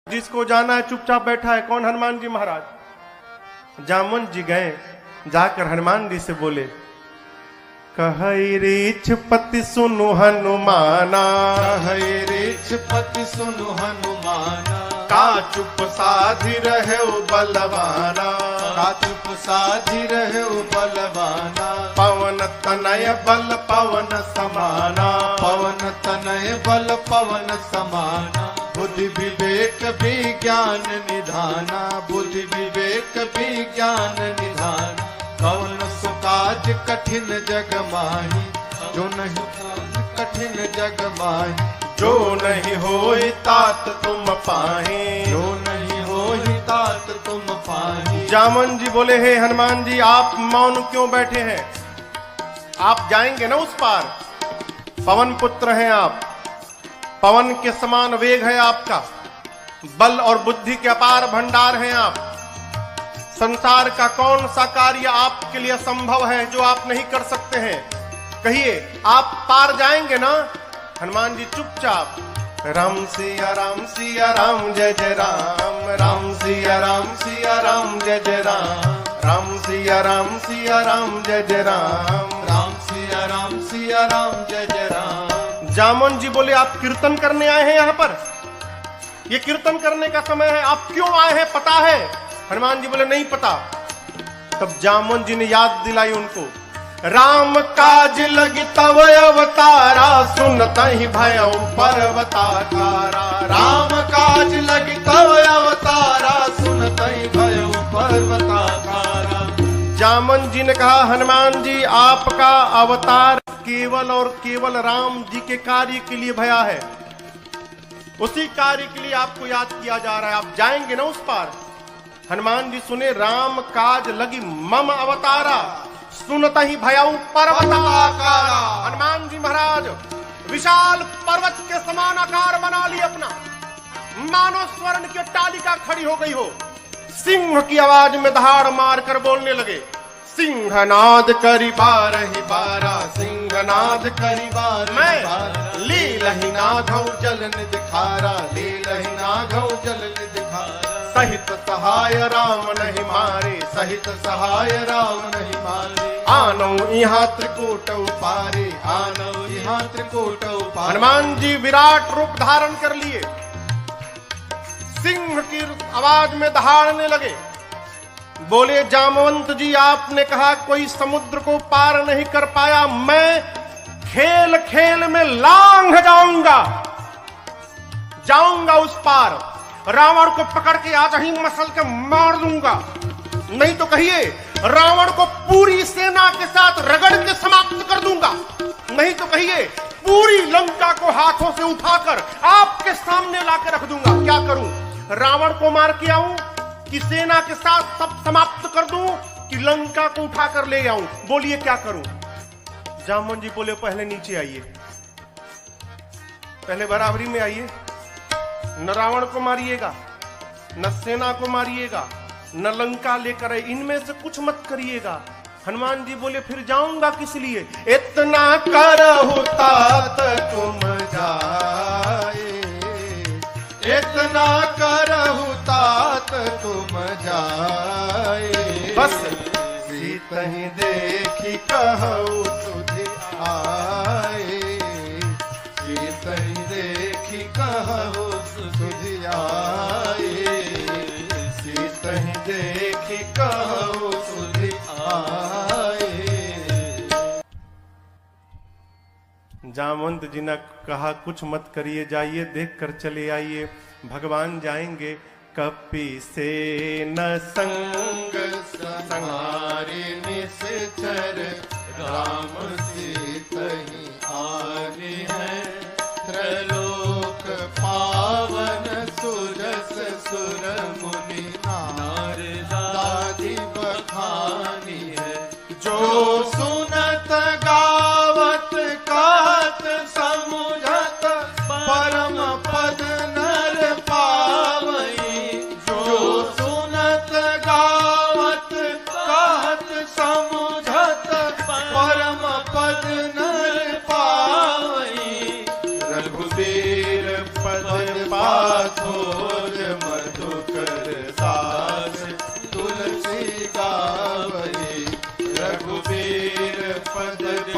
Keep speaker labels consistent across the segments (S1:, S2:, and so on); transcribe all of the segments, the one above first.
S1: जिसको जाना है चुपचाप बैठा है। कौन? हनुमान जी महाराज। जामवंत जी गए, जाकर हनुमान जी से बोले, कहई रीछ पति सुनु हनुमाना,
S2: कहई रीछ पति सुनु हनुमाना,
S1: का चुप साधि रहे बलवाना,
S2: का चुप साधि रहे बलवाना,
S1: पवन तनय बल पवन समाना,
S2: पवन तनय बल पवन समाना, बुद्धि विवेक विज्ञान निधाना, बुद्धि विवेक विज्ञान निधाना, कौन सो काज कठिन जग माही, जो नहीं कठिन जग माही,
S1: जो नहीं होई तात तुम पाहे,
S2: जो नहीं होई तात तुम पाही।
S1: जामवंत जी बोले, हे हनुमान जी आप मौन क्यों बैठे हैं? आप जाएंगे ना उस पार, पवन पुत्र हैं आप, पवन के समान वेग है आपका, बल और बुद्धि के अपार भंडार हैं आप। संसार का कौन सा कार्य आपके लिए संभव है जो आप नहीं कर सकते हैं? कहिए, आप पार जाएंगे ना? हनुमान जी चुपचाप, राम सिया राम जय जय राम, राम सिया राम जय जय राम, राम सिया राम जय जय राम,
S2: राम सिया राम जय जय राम।
S1: जामवंत जी बोले, आप कीर्तन करने आए हैं यहाँ पर? ये कीर्तन करने का समय है, आप क्यों आए हैं पता है? हनुमान जी बोले, नहीं पता। तब जामवंत जी ने याद दिलाई उनको, राम काज लगी तव अवतारा, सुनता ही भयउ पर्वताकारा,
S2: राम काज लगी तव अवतारा, सुनता ही भयउ पर्वताकारा।
S1: जामवंत जी ने कहा, हनुमान जी आपका अवतार केवल और केवल राम जी के कार्य के लिए भया है, उसी कार्य के लिए आपको याद किया जा रहा है, आप जाएंगे ना उस पार? हनुमान जी सुने, राम काज लगी मम अवतारा, सुनता ही भयउ पर्वताकारा। हनुमान जी महाराज विशाल पर्वत के समान आकार बना ली अपना, मानो स्वर्ण की अट्टालिका खड़ी हो गई हो। सिंह की आवाज में दहाड़ मार कर बोलने लगे, सिंहनाद करी बारहि बारा,
S2: सिंहनाद करी बारहि बारा,
S1: लीलहि नाघौ
S2: जलन दिखारा, लीलहि नाघौ जलन दिखारा,
S1: सहित सहाय राम नहीं मारे,
S2: सहित सहाय राम नहीं मारे,
S1: आनौ यहाँ त्रिकूट
S2: पारे, आनौ यहाँ त्रिकूट पारे।
S1: हनुमान जी विराट रूप धारण कर लिए, सिंह की आवाज में दहाड़ने लगे, बोले, जामवंत जी आपने कहा कोई समुद्र को पार नहीं कर पाया, मैं खेल खेल में लांघ जाऊंगा उस पार, रावण को पकड़ के आज ही मसल के मार दूंगा, नहीं तो कहिए रावण को पूरी सेना के साथ रगड़ के समाप्त कर दूंगा, नहीं तो कहिए पूरी लंका को हाथों से उठाकर आपके सामने लाकर रख दूंगा। क्या करूं? रावण को मार के आऊं कि सेना के साथ सब समाप्त कर दूं कि लंका को उठाकर ले आऊं? बोलिए क्या करूं? जामवंत जी बोले, पहले नीचे आइए, पहले बराबरी में आइए, न रावण को मारिएगा, न सेना को मारिएगा, न लंका लेकर आए, इनमें से कुछ मत करिएगा। हनुमान जी बोले, फिर जाऊंगा किस लिए? इतना करहु तात तुम
S2: जाए, इतना करहु तात तुम जाए,
S1: बस
S2: सीतहि देखी कहु तुझ आए, सीतहि देखी कहु तुझ आए, सीतहि देखी कहु तुझ आए।
S1: जामवंत जी ने कहा, कुछ मत करिए, जाइए देख कर चले आइए, भगवान जाएंगे। कपि से न संग
S2: संहारे निश्चर, राम सीतहि आगे है, त्रैलोक पावन सुरस सुर मुनि नारदादि बखानी है, जो सुनत गावत कहत समुझत परम पद नर पावई, जो सुनत गावत कहत समुझत परम पद नर पावई, रघुबीर पद पाथोर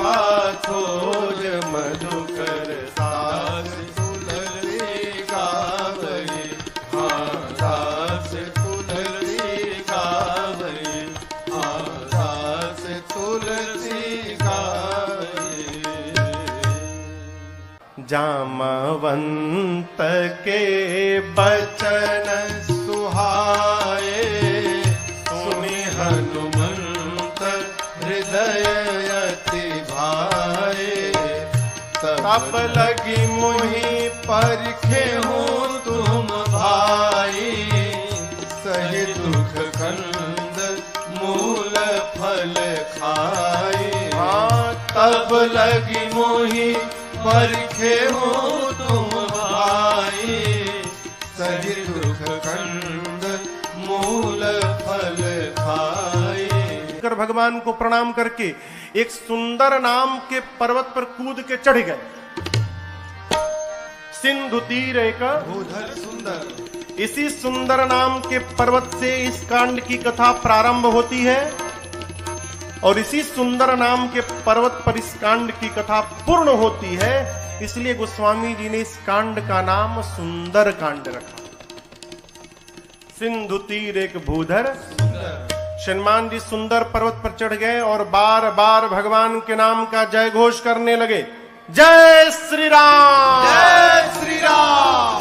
S2: पाछोज मधुकर दास तुलसी गावई, हाँ दास तुलसी गावई, हाँ दास तुलसी गावई।
S1: जामवंत के बचन
S2: सुहाए, सुनि हनुमंत हृदय अति भाए। तब लगी मोहि परखे हूँ तुम भाई, सही दुख कंद मूल फल खाए। हाँ तब लगी मोहि परखे हूँ तुम भाई, सही दुख कंद मूल फल खाए।
S1: कर भगवान को प्रणाम करके एक सुंदर नाम के पर्वत पर कूद के चढ़ गए। सिंधु तीर एक
S2: भूधर सुंदर,
S1: इसी सुंदर नाम के पर्वत से इस कांड की कथा प्रारंभ होती है और इसी सुंदर नाम के पर्वत पर इस कांड की कथा पूर्ण होती है। इसलिए गोस्वामी जी ने इस कांड का नाम सुंदर कांड रखा। सिंधु तीर एक भूधर, हनुमान जी सुंदर पर्वत पर चढ़ गए और बार बार भगवान के नाम का जय घोष करने लगे। जय श्री राम,
S2: जय श्री राम,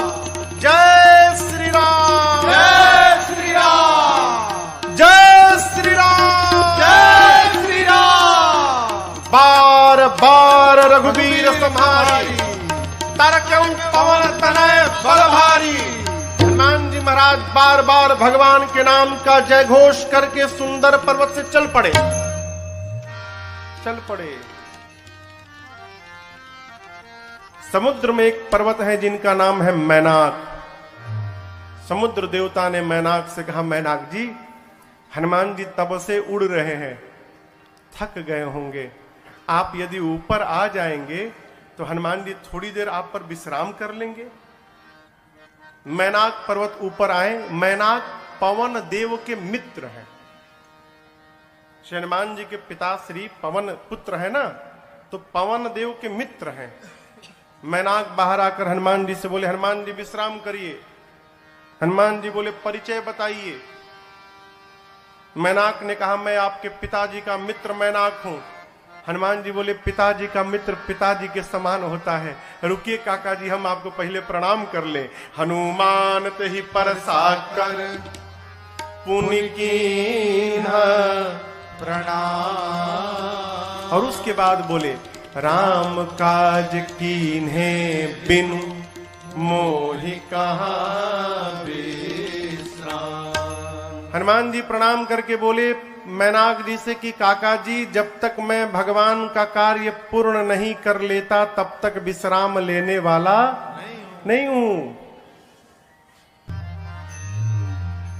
S1: जय श्री राम,
S2: जय श्री राम,
S1: जय श्री राम,
S2: जय श्री राम।
S1: बार बार रघुवीर सम्हारी, तारकें पवन तनय बल भारी। हनुमान जी महाराज बार बार भगवान के नाम का जय घोष करके सुंदर पर्वत से चल पड़े। समुद्र में एक पर्वत है जिनका नाम है मैनाक। समुद्र देवता ने मैनाक से कहा, मैनाक जी हनुमान जी तब से उड़ रहे हैं, थक गए होंगे, आप यदि ऊपर आ जाएंगे तो हनुमान जी थोड़ी देर आप पर विश्राम कर लेंगे। मैनाक पर्वत ऊपर आए। मैनाक पवन देव के मित्र हैं। हनुमान जी के पिता श्री पवन पुत्र है ना, तो पवन देव के मित्र हैं। मैनाक बाहर आकर हनुमान जी से बोले, हनुमान जी विश्राम करिए। हनुमान जी बोले, परिचय बताइए। मैनाक ने कहा, मैं आपके पिताजी का मित्र मैनाक हूं। हनुमान जी बोले, पिताजी का मित्र पिताजी के समान होता है, रुकिए काका जी हम आपको पहले प्रणाम कर ले। हनुमान ते ही परसा कर पुनि कीन्हा
S2: प्रणाम।
S1: और उसके बाद बोले, राम काज कीन्हे बिनु मोहि कहाँ विश्राम। हनुमान जी प्रणाम करके बोले मैनाक जी से कि काका जी जब तक मैं भगवान का कार्य पूर्ण नहीं कर लेता तब तक विश्राम लेने वाला नहीं हूं।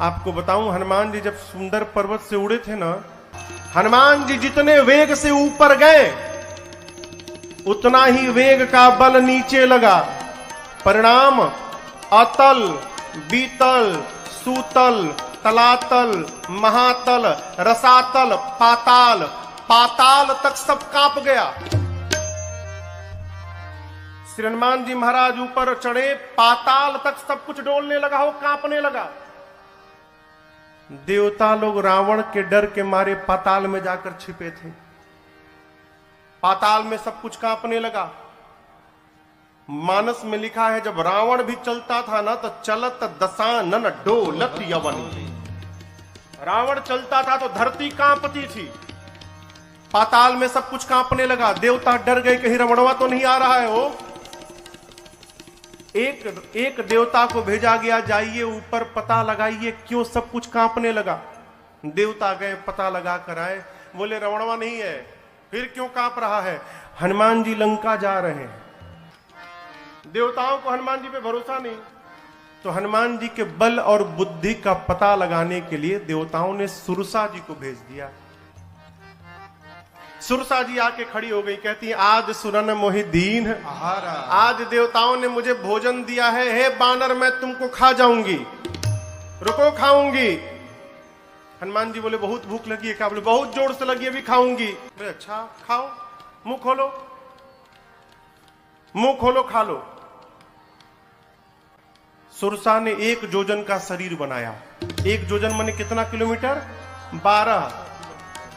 S1: आपको बताऊं, हनुमान जी जब सुंदर पर्वत से उड़े थे ना, हनुमान जी जितने वेग से ऊपर गए उतना ही वेग का बल नीचे लगा। परिणाम अतल, बीतल, सूतल, तलातल, महातल, रसातल, पाताल, पाताल तक सब कांप गया। श्री हनुमान जी महाराज ऊपर चढ़े, पाताल तक सब कुछ डोलने लगा हो, कांपने लगा। देवता लोग रावण के डर के मारे पाताल में जाकर छिपे थे। पाताल में सब कुछ कांपने लगा। मानस में लिखा है, जब रावण भी चलता था ना तो चलत दशानन डोलत यवन। रावण चलता था तो धरती कांपती थी। पाताल में सब कुछ कांपने लगा। देवता डर गए, कहीं रावणवा तो नहीं आ रहा है। वो एक देवता को भेजा गया, जाइए ऊपर पता लगाइए क्यों सब कुछ कांपने लगा। देवता गए, पता लगा कर आए, बोले रावणवा नहीं है। फिर क्यों कांप रहा है? हनुमान जी लंका जा रहे हैं। देवताओं को हनुमान जी पे भरोसा नहीं, तो हनुमान जी के बल और बुद्धि का पता लगाने के लिए देवताओं ने सुरसा जी को भेज दिया। सुरसा जी आके खड़ी हो गई, कहती है, आज सुरन मोहि दीन, आज देवताओं ने मुझे भोजन दिया है, हे बानर मैं तुमको खा जाऊंगी, रुको खाऊंगी। हनुमान जी बोले बहुत भूख लगी है क्या? बोले बहुत जोर से लगी, अभी खाऊंगी। बोले अच्छा खाओ। मुंह खोलो, मुंह खोलो, खा लो। सुरसा ने 1 जोजन का शरीर बनाया। 1 जोजन माने कितना किलोमीटर? 12।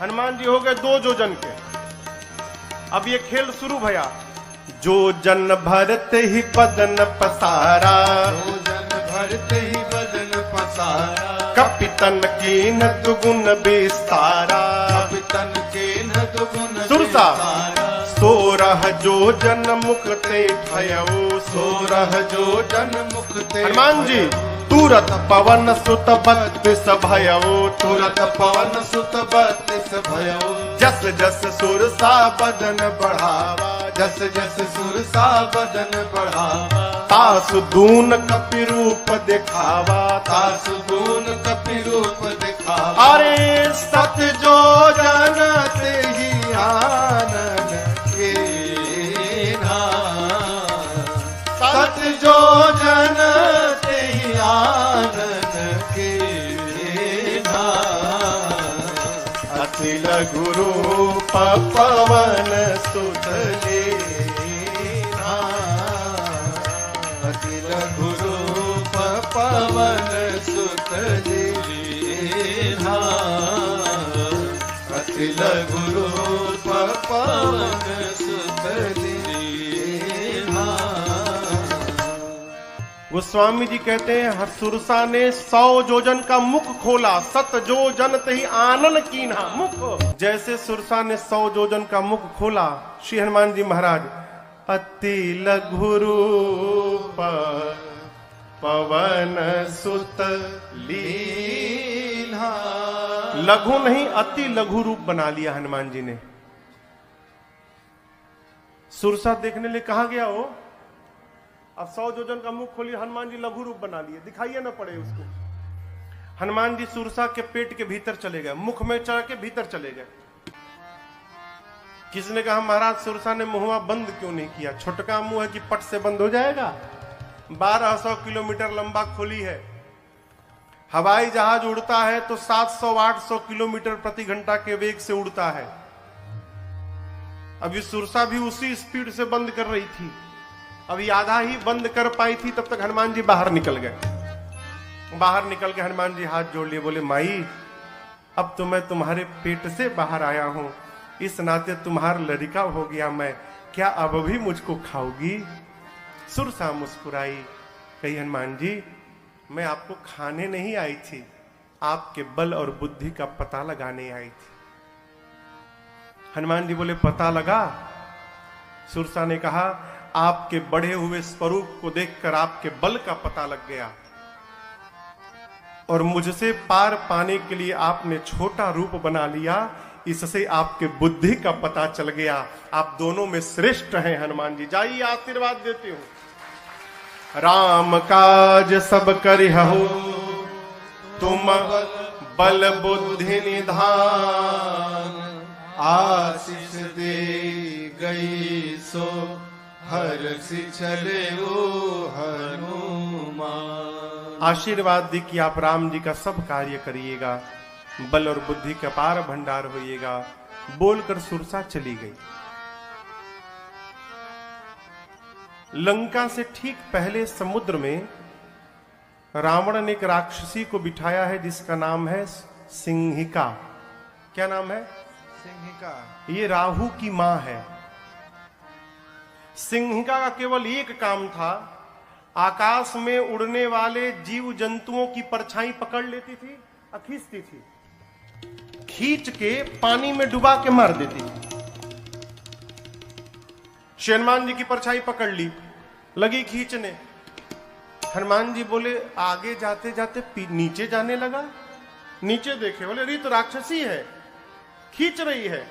S1: हनुमान जी हो गए 2 जोजन के। अब ये खेल शुरू भया। जोजन भरते ही बदन पसारा,
S2: जोजन भरते ही बदन पसारा,
S1: कपितन की न दुगुन विस्तारा,
S2: कपितन के न दुगुन
S1: सुरसा
S2: विस्तारा,
S1: 16 जोजन मुक्ते भयऊ,
S2: 16 जोजन मुक्ते
S1: हनुमान जी तुरत पवन सुत 32 भयऊ,
S2: तुरत पवन सुत 32 भयो,
S1: जस जस सुरसा
S2: बदन बढ़ावा, जस जस सुरसा बदन बढ़ावा,
S1: तासु दून कपि रूप दिखावा,
S2: तासु गुण कपि रूप दिखावा।
S1: अरे सत जो
S2: जन ते ही आनन के सत जो जन ते ही आनन के
S1: अति लघु रूप पवन सुत लीना,
S2: अति लघु रूप पवन सुत लीना, अति लघु रूप पवन सुत लीना।
S1: गोस्वामी जी कहते हैं सुरसा ने 100 जोजन का मुख खोला, 7 जोजन तही आनन कीन्हा। मुख जैसे सुरसा ने 100 जोजन का मुख खोला, श्री हनुमान जी महाराज अति लघु रूप पवन सुत लीन्हा। लघु नहीं अति लघु रूप बना लिया हनुमान जी ने। सुरसा देखने लिए कहा गया हो, अब 100 जोजन का मुख खोलिए, हनुमान जी लघु रूप बना लिए, दिखाइए ना पड़े उसको। हनुमान जी सुरसा के पेट के भीतर चले गए, मुख में चढ़ के भीतर चले गए। किसने कहा महाराज सुरसा ने मुंहवा बंद क्यों नहीं किया? छोटका मुंह है कि पट से बंद हो जाएगा? 1200 किलोमीटर लंबा खोली है। हवाई जहाज उड़ता है तो 700-800 किलोमीटर प्रति घंटा के वेग से उड़ता है। अभी सुरसा भी उसी स्पीड से बंद कर रही थी, अभी आधा ही बंद कर पाई थी, तब तक हनुमान जी बाहर निकल गए। बाहर निकल के हनुमान जी हाथ जोड़ लिए, बोले माई अब तो मैं तुम्हारे पेट से बाहर आया हूं, इस नाते तुम्हारा लड़का हो गया मैं, क्या अब भी मुझको खाओगी? सुरसा मुस्कुराई, कही हनुमान जी मैं आपको खाने नहीं आई थी, आपके बल और बुद्धि का पता लगाने आई थी। हनुमान जी बोले पता लगा? सुरसा ने कहा आपके बढ़े हुए स्वरूप को देखकर आपके बल का पता लग गया, और मुझसे पार पाने के लिए आपने छोटा रूप बना लिया, इससे आपके बुद्धि का पता चल गया। आप दोनों में श्रेष्ठ हैं हनुमान जी। जाइए आशीर्वाद देते हो। राम काज सब करिहु तुम बल बुद्धि निधान,
S2: आशीष दे गई सो हर्षि चले वो हनुमान।
S1: आशीर्वाद दी कि आप राम जी का सब कार्य करिएगा, बल और बुद्धि का पार भंडार होइएगा, बोलकर सुरसा चली गई। लंका से ठीक पहले समुद्र में रावण ने एक राक्षसी को बिठाया है जिसका नाम है सिंहिका। क्या नाम है?
S2: सिंहिका।
S1: ये राहु की मां है। सिंहिका का केवल एक काम था, आकाश में उड़ने वाले जीव जंतुओं की परछाई पकड़ लेती थी और खींचती थी, खींच के पानी में डुबा के मार देती थी। हनुमान जी की परछाई पकड़ ली, लगी खींचने। हनुमान जी बोले आगे जाते जाते नीचे जाने लगा, नीचे देखे, बोले अरे तो राक्षसी है, खींच रही है।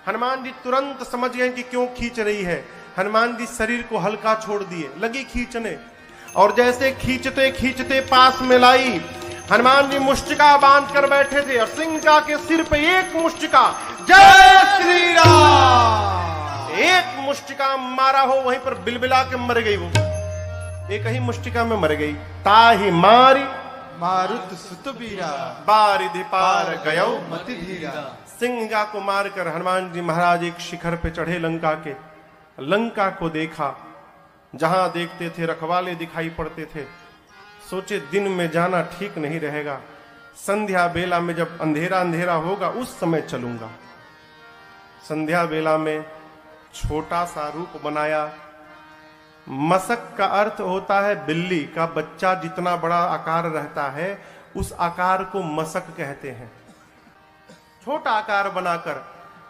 S1: हनुमान जी तुरंत समझ गए कि क्यों खींच रही है। हनुमान जी शरीर को हल्का छोड़ दिए, लगी खींचने, और जैसे खींचते खींचते पास में लाई। हनुमान जी मुष्टिका बांध कर बैठे थे और सिंहिका के सिर पे एक मुष्टिका, जय श्री राम, एक मुष्टिका मारा हो, वहीं पर बिलबिला के मर गई। वो एक ही मुष्टिका में मर गई। ताहि मारी
S2: मारुत सुत बीरा,
S1: बारिधि पार गयो
S2: मति धीरा।
S1: सिंहिका को मारकर हनुमान जी महाराज एक शिखर पे चढ़े लंका के। लंका को देखा, जहां देखते थे रखवाले दिखाई पड़ते थे। सोचे दिन में जाना ठीक नहीं रहेगा, संध्या बेला में जब अंधेरा अंधेरा होगा उस समय चलूंगा। संध्या बेला में छोटा सा रूप बनाया। मसक का अर्थ होता है बिल्ली का बच्चा जितना बड़ा आकार रहता है उस आकार को मसक कहते हैं। छोटा आकार बनाकर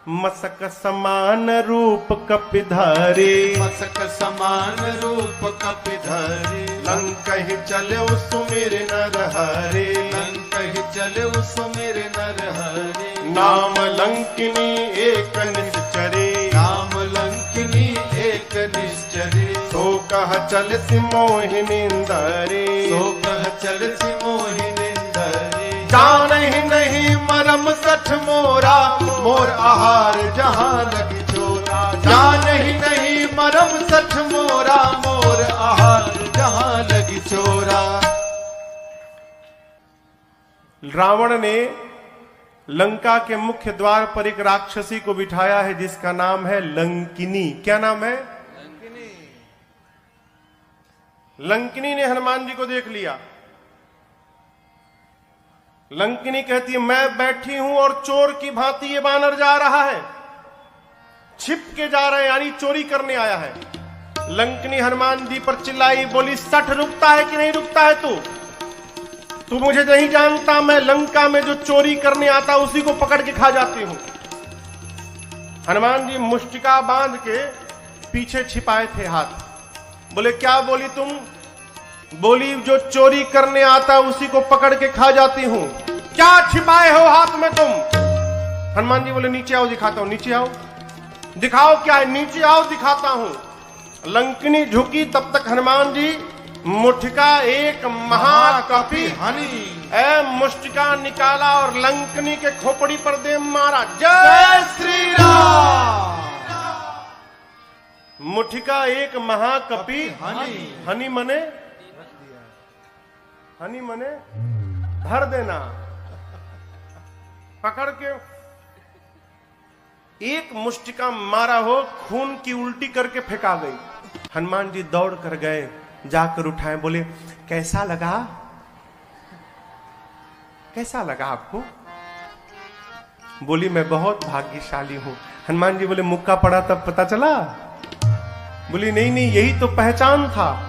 S1: मसक समान रूप कपिधारी,
S2: मसक समान रूप कपिधारी,
S1: लंकहि चले सुमिर नर हरे,
S2: लंकहि चले सुमिर नर हरे।
S1: नाम लंकिनी एक निश्चरे,
S2: नाम लंकिनी एक निश्चरे।
S1: सो कह चल मोहिनींदरे,
S2: सो कह चल मोहिनींदरे।
S1: जानहि नहीं
S2: मरम सठ मोरा, मोर आहार जहां लगी चोरा। जानहि नहीं मरम सठ मोरा, मोर आहार जहां लगी चोरा।
S1: रावण ने लंका के मुख्य द्वार पर एक राक्षसी को बिठाया है जिसका नाम है लंकिनी। क्या नाम है? लंकिनी ने हनुमान जी को देख लिया। लंकिनी कहती है मैं बैठी हूं और चोर की भांति ये बानर जा रहा है, छिप के जा रहा है, यानी चोरी करने आया है। लंकिनी हनुमान जी पर चिल्लाई, बोली सठ रुकता है कि नहीं रुकता है तू मुझे नहीं जानता, मैं लंका में जो चोरी करने आता उसी को पकड़ के खा जाती हूं। हनुमान जी मुष्टिका बांध के पीछे छिपाए थे हाथ। बोले क्या बोली तुम? बोली जो चोरी करने आता उसी को पकड़ के खा जाती हूं। क्या छिपाए हो हाथ में तुम? हनुमान जी बोले नीचे आओ दिखाता हूं। नीचे आओ, दिखाओ क्या है? नीचे आओ दिखाता हूं। लंकिनी झुकी, तब तक हनुमान जी मुठिका एक महाकपि
S2: हनी
S1: ए मुष्टिका निकाला और लंकिनी के खोपड़ी पर दे मारा। जय श्री राम। मुठिका एक महाकपि
S2: हनी,
S1: हनी मने, हनी मने धर देना। पकड़ के एक मुष्टिका मारा हो, खून की उल्टी करके फेंका गई। हनुमान जी दौड़ कर गए, जाकर उठाए, बोले कैसा लगा? कैसा लगा आपको? बोली मैं बहुत भाग्यशाली हूं। हनुमान जी बोले मुक्का पड़ा तब पता चला? बोली नहीं नहीं, यही तो पहचान था।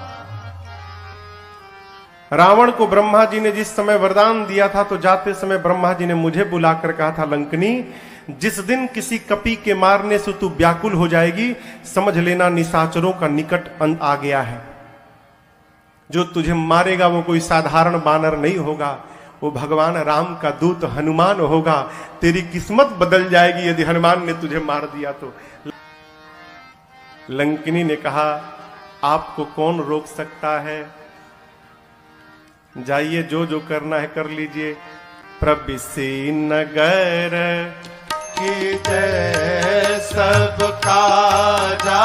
S1: रावण को ब्रह्मा जी ने जिस समय वरदान दिया था तो जाते समय ब्रह्मा जी ने मुझे बुलाकर कहा था लंकिनी जिस दिन किसी कपि के मारने से तू व्याकुल हो जाएगी समझ लेना निशाचरों का निकट अंत आ गया है। जो तुझे मारेगा वो कोई साधारण बानर नहीं होगा, वो भगवान राम का दूत हनुमान होगा। तेरी किस्मत बदल जाएगी यदि हनुमान ने तुझे मार दिया तो। लंकिनी ने कहा आपको कौन रोक सकता है, जाइए जो जो करना है कर लीजिए। प्रबिसी नगर
S2: की जय सब काजा,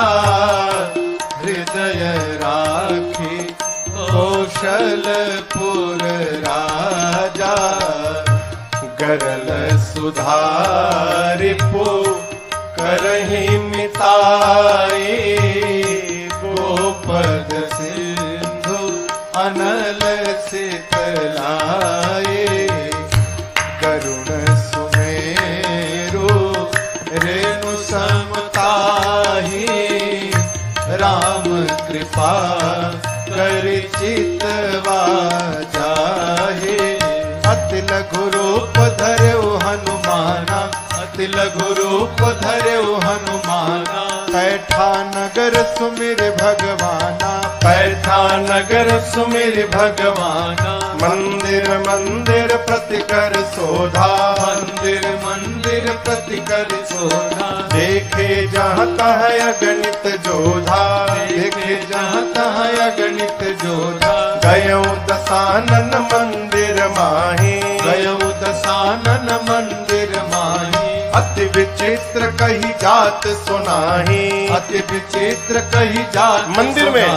S2: हृदय राखी कौशलपुर राजा। गरल सुधारिपु करहि मिताई, गोपद सिंधु अनल सितलाए। करुण सुमेरु रेणु समताही, राम कृपा कर चितवा जाहे। अति लघु रूप धर्यो हनुमाना, अति लघु रूप धर्यो हनुमाना। पैठा नगर सुमिर भगवाना, पैठा नगर सुमिर भगवाना। मंदिर मंदिर प्रतिकर शोधा, मंदिर मंदिर प्रतिकर शोधा। देखे जहाँ तह अगणित जोधा, देखे जहाँ तह अगणित जोधा। गयो दसानन मंदिर माही, गयो दसानन मंदिर माही। अति विचित्र कही जात सुनाही, अति विचित्र कही जात
S1: मंदिर में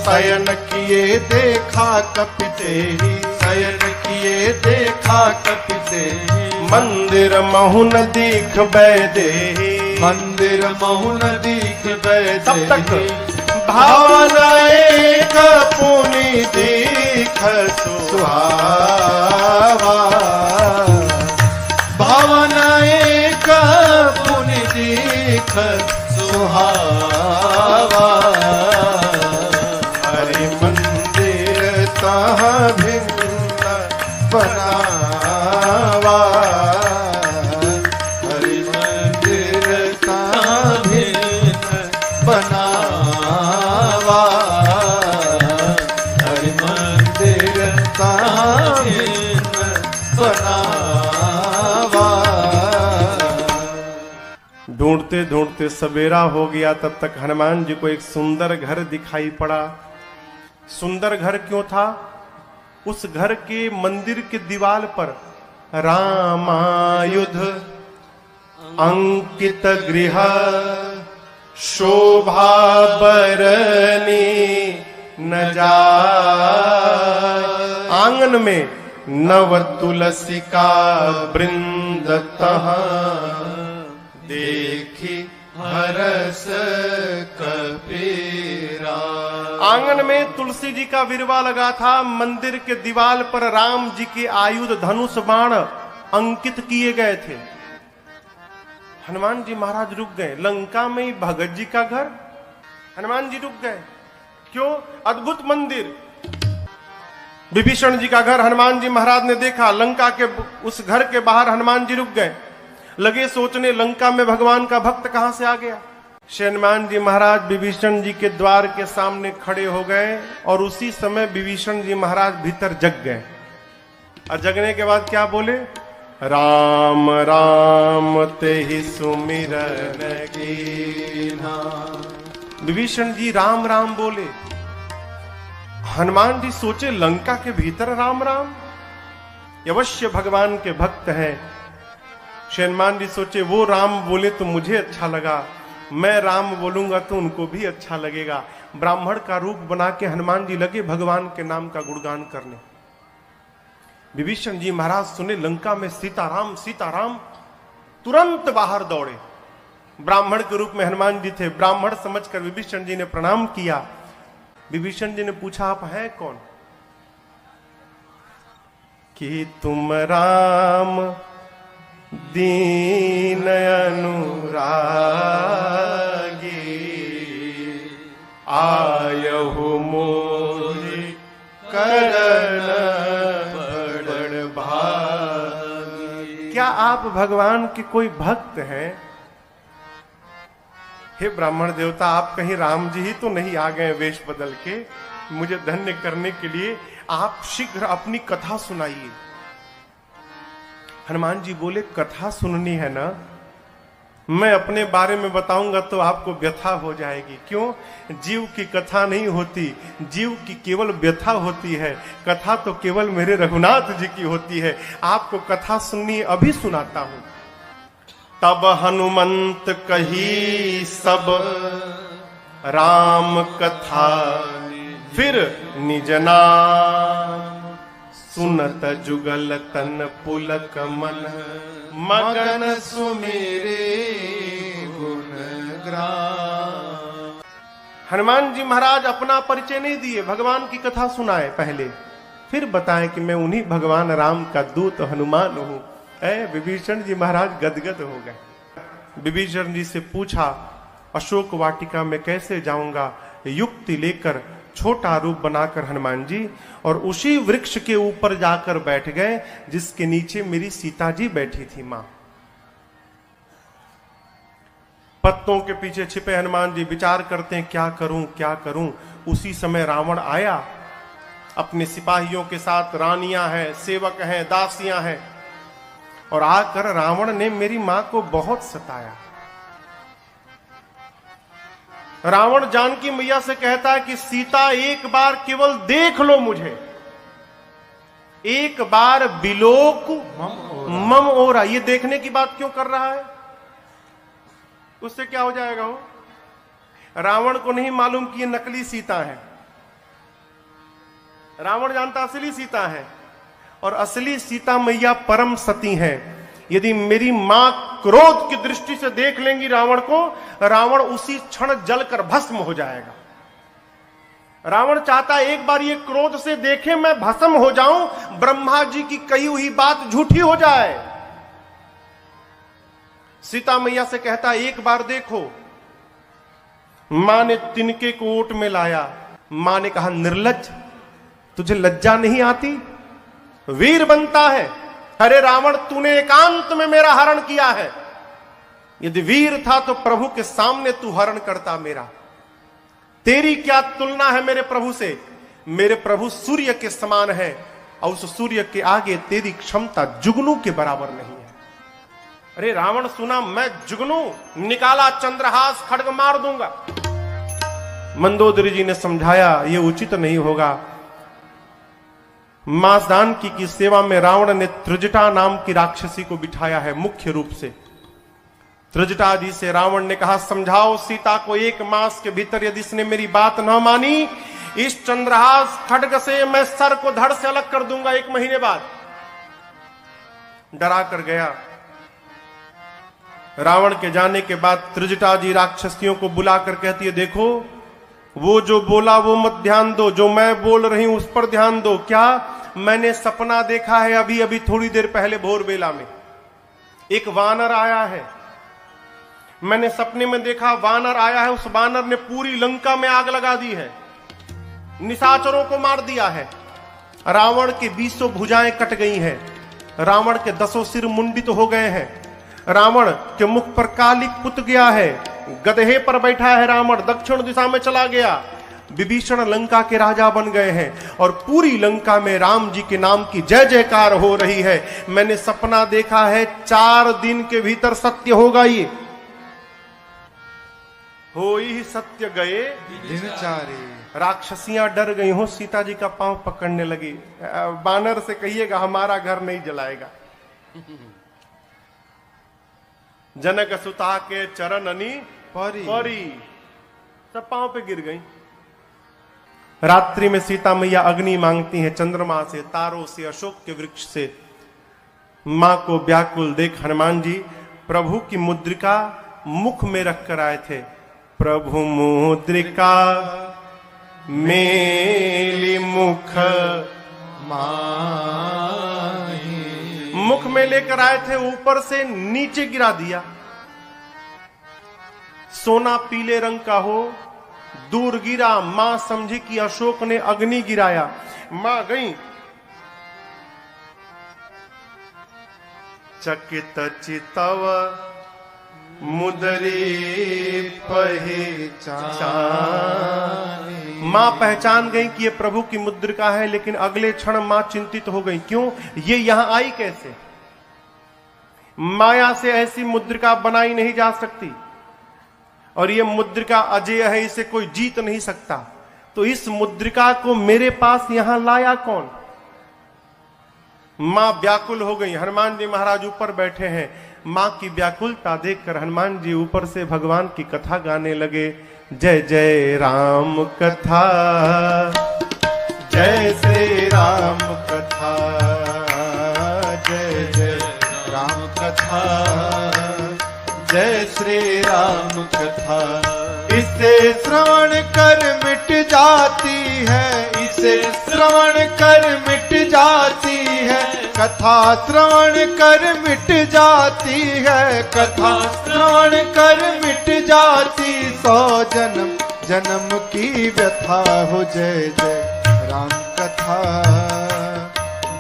S2: शयन किए देखा कपि तेहि, शयन किए देखा कपि तेहि।
S1: मंदिर महु न दीख बैदे,
S2: मंदिर महु न दीख बैदे।
S1: तब तक भावना एक पुनि दीख सुहावा,
S2: भावना एक पुनि दीख सुहावा।
S1: हरि मंदिर तहाँ भिन्न बनावा,
S2: हरि मंदिर तहाँ भिन्न बनावा, हरि मंदिर तहाँ भिन्न बनावा।
S1: ढूंढते ढूंढते सवेरा हो गया। तब तक हनुमान जी को एक सुंदर घर दिखाई पड़ा। सुंदर घर क्यों था? उस घर के मंदिर के दीवार पर रामायुध अंकित गृह शोभा बरनी न जाय। आंगन में नव तुलसी का वृंद तहाँ देखी
S2: हरस कबीरा।
S1: आंगन में तुलसी जी का विरवा लगा था। मंदिर के दीवार पर राम जी के आयुध धनुष बाण अंकित किए गए थे। हनुमान जी महाराज रुक गए। लंका में ही भगत जी का घर, हनुमान जी रुक गए। क्यों? अद्भुत मंदिर। विभीषण जी का घर हनुमान जी महाराज ने देखा। लंका के उस घर के बाहर हनुमान जी रुक गए। लगे सोचने, लंका में भगवान का भक्त कहां से आ गया। हनुमान जी महाराज विभीषण जी के द्वार के सामने खड़े हो गए और उसी समय विभीषण जी महाराज भीतर जग गए। और जगने के बाद क्या बोले? राम राम ते ही सुमिरन कीन्हा। विभीषण जी राम राम बोले। हनुमान जी सोचे, लंका के भीतर राम राम, अवश्य भगवान के भक्त हैं। हनुमान जी सोचे, वो राम बोले तो मुझे अच्छा लगा, मैं राम बोलूंगा तो उनको भी अच्छा लगेगा। ब्राह्मण का रूप बना के हनुमान जी लगे भगवान के नाम का गुणगान करने। विभीषण जी महाराज सुने लंका में सीताराम सीताराम, तुरंत बाहर दौड़े। ब्राह्मण के रूप में हनुमान जी थे। ब्राह्मण समझकर विभीषण जी ने प्रणाम किया। विभीषण जी ने पूछा, आप हैं कौन? कि तुम राम दीन अनुरागी, आयहु मोहि करन बड़ भागी। क्या आप भगवान के कोई भक्त हैं? हे ब्राह्मण देवता, आप कहीं राम जी ही तो नहीं आ गए वेश बदल के मुझे धन्य करने के लिए? आप शीघ्र अपनी कथा सुनाइए। हनुमान जी बोले, कथा सुननी है ना? मैं अपने बारे में बताऊंगा तो आपको व्यथा हो जाएगी। क्यों? जीव की कथा नहीं होती, जीव की केवल व्यथा होती है। कथा तो केवल मेरे रघुनाथ जी की होती है। आपको कथा सुननी है, अभी सुनाता हूं। तब हनुमंत कही सब राम कथा, फिर निज नाम सुनत जुगल तन पुलक मन, मगन सुमेरे गुण ग्राम। हनुमान जी महाराज अपना परिचय नहीं दिए, भगवान की कथा सुनाए पहले, फिर बताएं कि मैं उन्हीं भगवान राम का दूत हनुमान हूं। विभीषण जी महाराज गदगद हो गए। विभीषण जी से पूछा, अशोक वाटिका में कैसे जाऊंगा? युक्ति लेकर छोटा रूप बनाकर हनुमान जी और उसी वृक्ष के ऊपर जाकर बैठ गए जिसके नीचे मेरी सीता जी बैठी थी मां। पत्तों के पीछे छिपे हनुमान जी विचार करते हैं, क्या करूं क्या करूं। उसी समय रावण आया अपने सिपाहियों के साथ। रानियां हैं, सेवक हैं, दासियां हैं, और आकर रावण ने मेरी मां को बहुत सताया। रावण जानकी मैया से कहता है कि सीता एक बार केवल देख लो मुझे, एक बार बिलोक मम ओरा। ये देखने की बात क्यों कर रहा है? उससे क्या हो जाएगा? वो रावण को नहीं मालूम कि ये नकली सीता है। रावण जानता असली सीता है, और असली सीता मैया परम सती है। यदि मेरी मां क्रोध की दृष्टि से देख लेंगी रावण को, रावण उसी क्षण जलकर भस्म हो जाएगा। रावण चाहता है एक बार ये क्रोध से देखे, मैं भस्म हो जाऊं, ब्रह्मा जी की कही हुई बात झूठी हो जाए। सीता मैया से कहता एक बार देखो। मां ने तिनके को ओट में लाया। मां ने कहा निर्लज्ज, तुझे लज्जा नहीं आती? वीर बनता है। अरे रावण, तूने एकांत में मेरा हरण किया है। यदि वीर था तो प्रभु के सामने तू हरण करता मेरा। तेरी क्या तुलना है मेरे प्रभु से? मेरे प्रभु सूर्य के समान है और उस सूर्य के आगे तेरी क्षमता जुगनू के बराबर नहीं है। अरे रावण सुना, मैं जुगनू, निकाला चंद्रहास, खड्ग मार दूंगा। मंदोदरी जी ने समझाया ये उचित नहीं होगा। मां जानकी की सेवा में रावण ने त्रिजटा नाम की राक्षसी को बिठाया है मुख्य रूप से। त्रिजटा जी से रावण ने कहा समझाओ सीता को, 1 मास के भीतर यदि इसने मेरी बात न मानी, इस चंद्रहास खड्ग से मैं सर को धड़ से अलग कर दूंगा 1 महीने बाद। डरा कर गया। रावण के जाने के बाद त्रिजटा जी राक्षसियों को बुलाकर कहती है देखो, वो जो बोला वो मत ध्यान दो, जो मैं बोल रही हूं उस पर ध्यान दो। क्या? मैंने सपना देखा है अभी अभी थोड़ी देर पहले भोर बेला में। एक वानर आया है, मैंने सपने में देखा वानर आया है। उस वानर ने पूरी लंका में आग लगा दी है, निशाचरों को मार दिया है। रावण की 20 भुजाएं कट गई हैं, रावण के 10 सिर मुंडित हो गए हैं, रावण के मुख पर कालिक पुत गया है, गधे पर बैठा है रावण, दक्षिण दिशा में चला गया। विभीषण लंका के राजा बन गए हैं और पूरी लंका में राम जी के नाम की जय जयकार हो रही है। मैंने सपना देखा है 4 दिन के भीतर सत्य होगा। ये हो ही सत्य गए
S2: दिन 4।
S1: राक्षसियां डर गई हो, सीता जी का पांव पकड़ने लगी। बानर से कहिएगा हमारा घर नहीं जलाएगा। जनक सुता के चरण अनी परी, सब पांव पे गिर गई। रात्रि में सीता मैया अग्नि मांगती हैं, चंद्रमा से, तारों से, अशोक के वृक्ष से। मां को व्याकुल देख हनुमान जी प्रभु की मुद्रिका मुख में रख कर आए थे। प्रभु मुद्रिका मेली मुख माही, मुख में लेकर आए थे, ऊपर से नीचे गिरा दिया। सोना पीले रंग का हो, दूर गिरा। मां समझी कि अशोक ने अग्नि गिराया। मां गई, चकित चितव मुदरी पहचान। मां पहचान गई कि ये प्रभु की मुद्रिका है, लेकिन अगले क्षण मां चिंतित हो गई। क्यों? ये यहां आई कैसे? माया से ऐसी मुद्रिका बनाई नहीं जा सकती और ये मुद्रिका अजेय है, इसे कोई जीत नहीं सकता। तो इस मुद्रिका को मेरे पास यहां लाया कौन? मां व्याकुल हो गई। हनुमान जी महाराज ऊपर बैठे हैं। मां की व्याकुलता देखकर हनुमान जी ऊपर से भगवान की कथा गाने लगे। जय जय राम कथा, जय श्री राम कथा, जय जय राम कथा, जय श्री राम कथा।
S2: इसे श्रवण कर मिट जाती है, इसे श्रवण कर मिट जाती है, कथा श्रवण कर मिट जाती है, कथा श्रवण कर मिट जाती। 100 जन्म जन्म की व्यथा हो। जय जय राम कथा,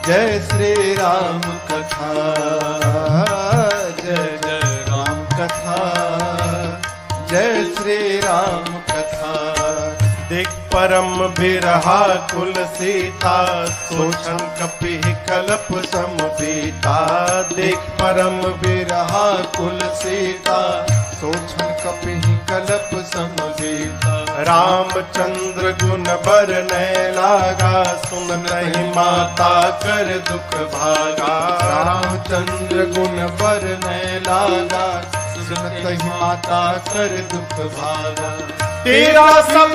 S2: जय श्री राम कथा, जय जय राम कथा, जय श्री राम कथा।
S1: देख परम बिरहा कुल सीता, सोचन कपि कल्प समबीता। देख परम
S2: बिरहा कुल सीता, सोचन कपि कल्प समबीता।
S1: रामचंद्र गुण बरनै लागा, सुन नहीं माता कर दुख भागा।
S2: रामचंद्र गुण बरनै लागा, सुनत माता कर दुख भागा।
S1: तेरा सब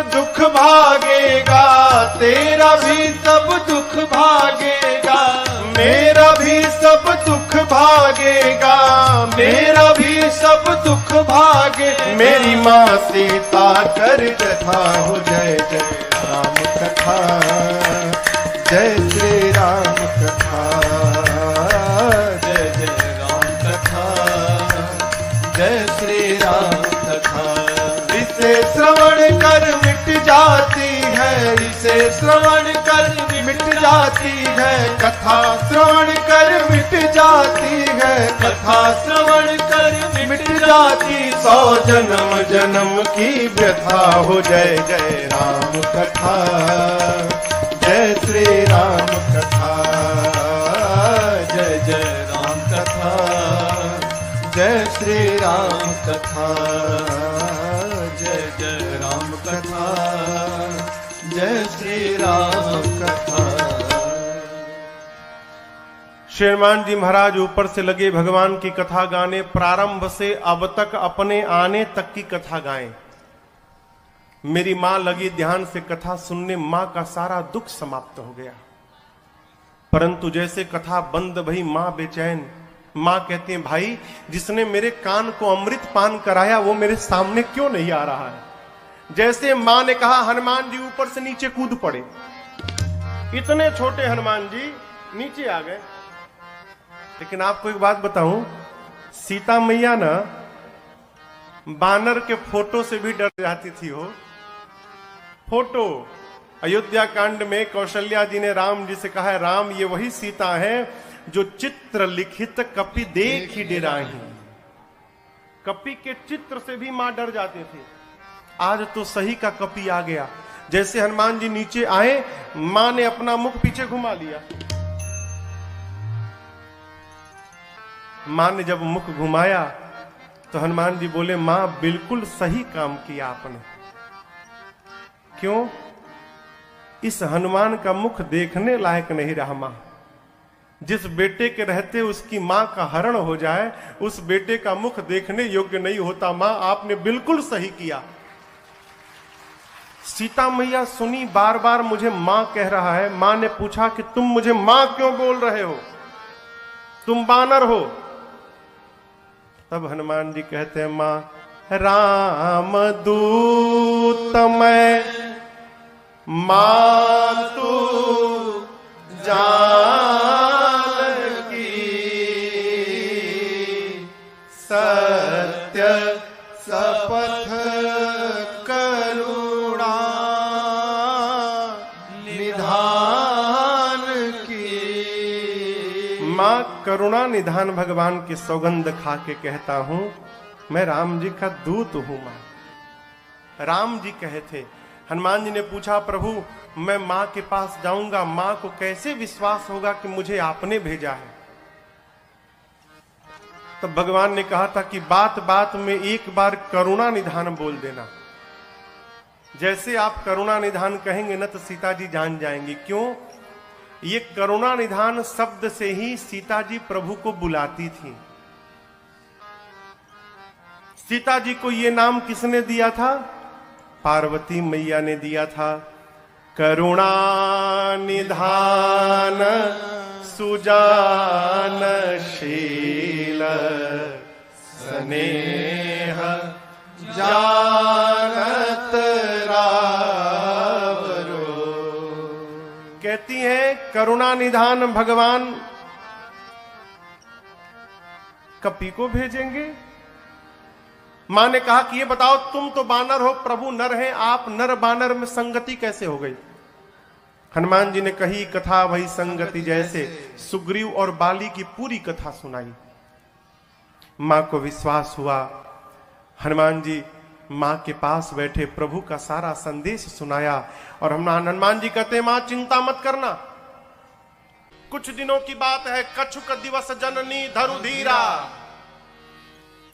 S1: दुख भागेगा,
S2: तेरा भी सब दुख भागेगा,
S1: मेरा भी सब दुख
S2: भागेगा, मेरा भी सब दुख भागे।
S1: मेरी माँ सीता
S2: कर कथा हो जय जय राम कथा, जय श्री राम कथा, जय जय राम कथा, जय श्री राम कथा। इसे श्रवण कर मिट जाती है, इसे श्रवण कर मिट जाती है, कथा श्रवण कर मिट जाती है, कथा श्रवण कर मिट जाती। 100 जन्म जन्म की व्यथा हो जय जय राम कथा, जय श्री राम कथा, जय जय राम कथा, जय श्री राम कथा, जय जय राम कथा, जय श्री राम कथा।
S1: श्री हनुमान जी महाराज ऊपर से लगे भगवान की कथा गाने, प्रारंभ से अब तक अपने आने तक की कथा गाएं। मेरी मां लगी ध्यान से कथा सुनने, मां का सारा दुख समाप्त हो गया। परंतु जैसे कथा बंद भई मां बेचैन। मां कहती है, भाई जिसने मेरे कान को अमृत पान कराया वो मेरे सामने क्यों नहीं आ रहा है। जैसे मां ने कहा, हनुमान जी ऊपर से नीचे कूद पड़े। इतने छोटे हनुमान जी नीचे आ गए। लेकिन आपको एक बात बताऊं, सीता मैया ना बानर के फोटो से भी डर जाती थी। हो फोटो, अयोध्या कांड में कौशल्या जी ने राम जी से कहा है, राम ये वही सीता है जो चित्र लिखित कपि देख ही डराही। कपि के चित्र से भी मां डर जाते थे। आज तो सही का कपि आ गया। जैसे हनुमान जी नीचे आए, मां ने अपना मुख पीछे घुमा लिया। मां ने जब मुख घुमाया तो हनुमान जी बोले, मां बिल्कुल सही काम किया आपने। क्यों? इस हनुमान का मुख देखने लायक नहीं रहा। मां, जिस बेटे के रहते उसकी मां का हरण हो जाए, उस बेटे का मुख देखने योग्य नहीं होता। मां, आपने बिल्कुल सही किया। सीता मैया सुनी, बार बार मुझे मां कह रहा है। मां ने पूछा कि तुम मुझे मां क्यों बोल रहे हो, तुम बानर हो। तब हनुमान जी कहते हैं, मां राम दूत मैं, मां तू जानकी,
S2: सत्य सपथ करुणा निधान की।
S1: मां करुणा निधान भगवान की सौगंध खा के कहता हूं, मैं राम जी का दूत हूं। मां, राम जी कहे थे। हनुमान जी ने पूछा, प्रभु मैं मां के पास जाऊंगा, मां को कैसे विश्वास होगा कि मुझे आपने भेजा है। तो भगवान ने कहा था कि बात बात में एक बार करुणा निधान बोल देना। जैसे आप करुणा निधान कहेंगे ना तो सीता जी जान जाएंगी। क्यों? ये करुणा निधान शब्द से ही सीता जी प्रभु को बुलाती थी। सीता जी को ये नाम किसने दिया था? पार्वती मैया ने दिया था। करुणा निधान सुजान शील स्नेह जानत रावरो। कहती है करुणा निधान भगवान कपि को भेजेंगे। मां ने कहा कि ये बताओ, तुम तो बानर हो, प्रभु नर हैं, आप नर बानर में संगति कैसे हो गई? हनुमान जी ने कही कथा वही संगति जैसे। सुग्रीव और बाली की पूरी कथा सुनाई। मां को विश्वास हुआ। हनुमान जी मां के पास बैठे प्रभु का सारा संदेश सुनाया। और हनुमान जी कहते हैं, मां चिंता मत करना, कुछ दिनों की बात है। कछुक दिवस जननी धरु धीरा,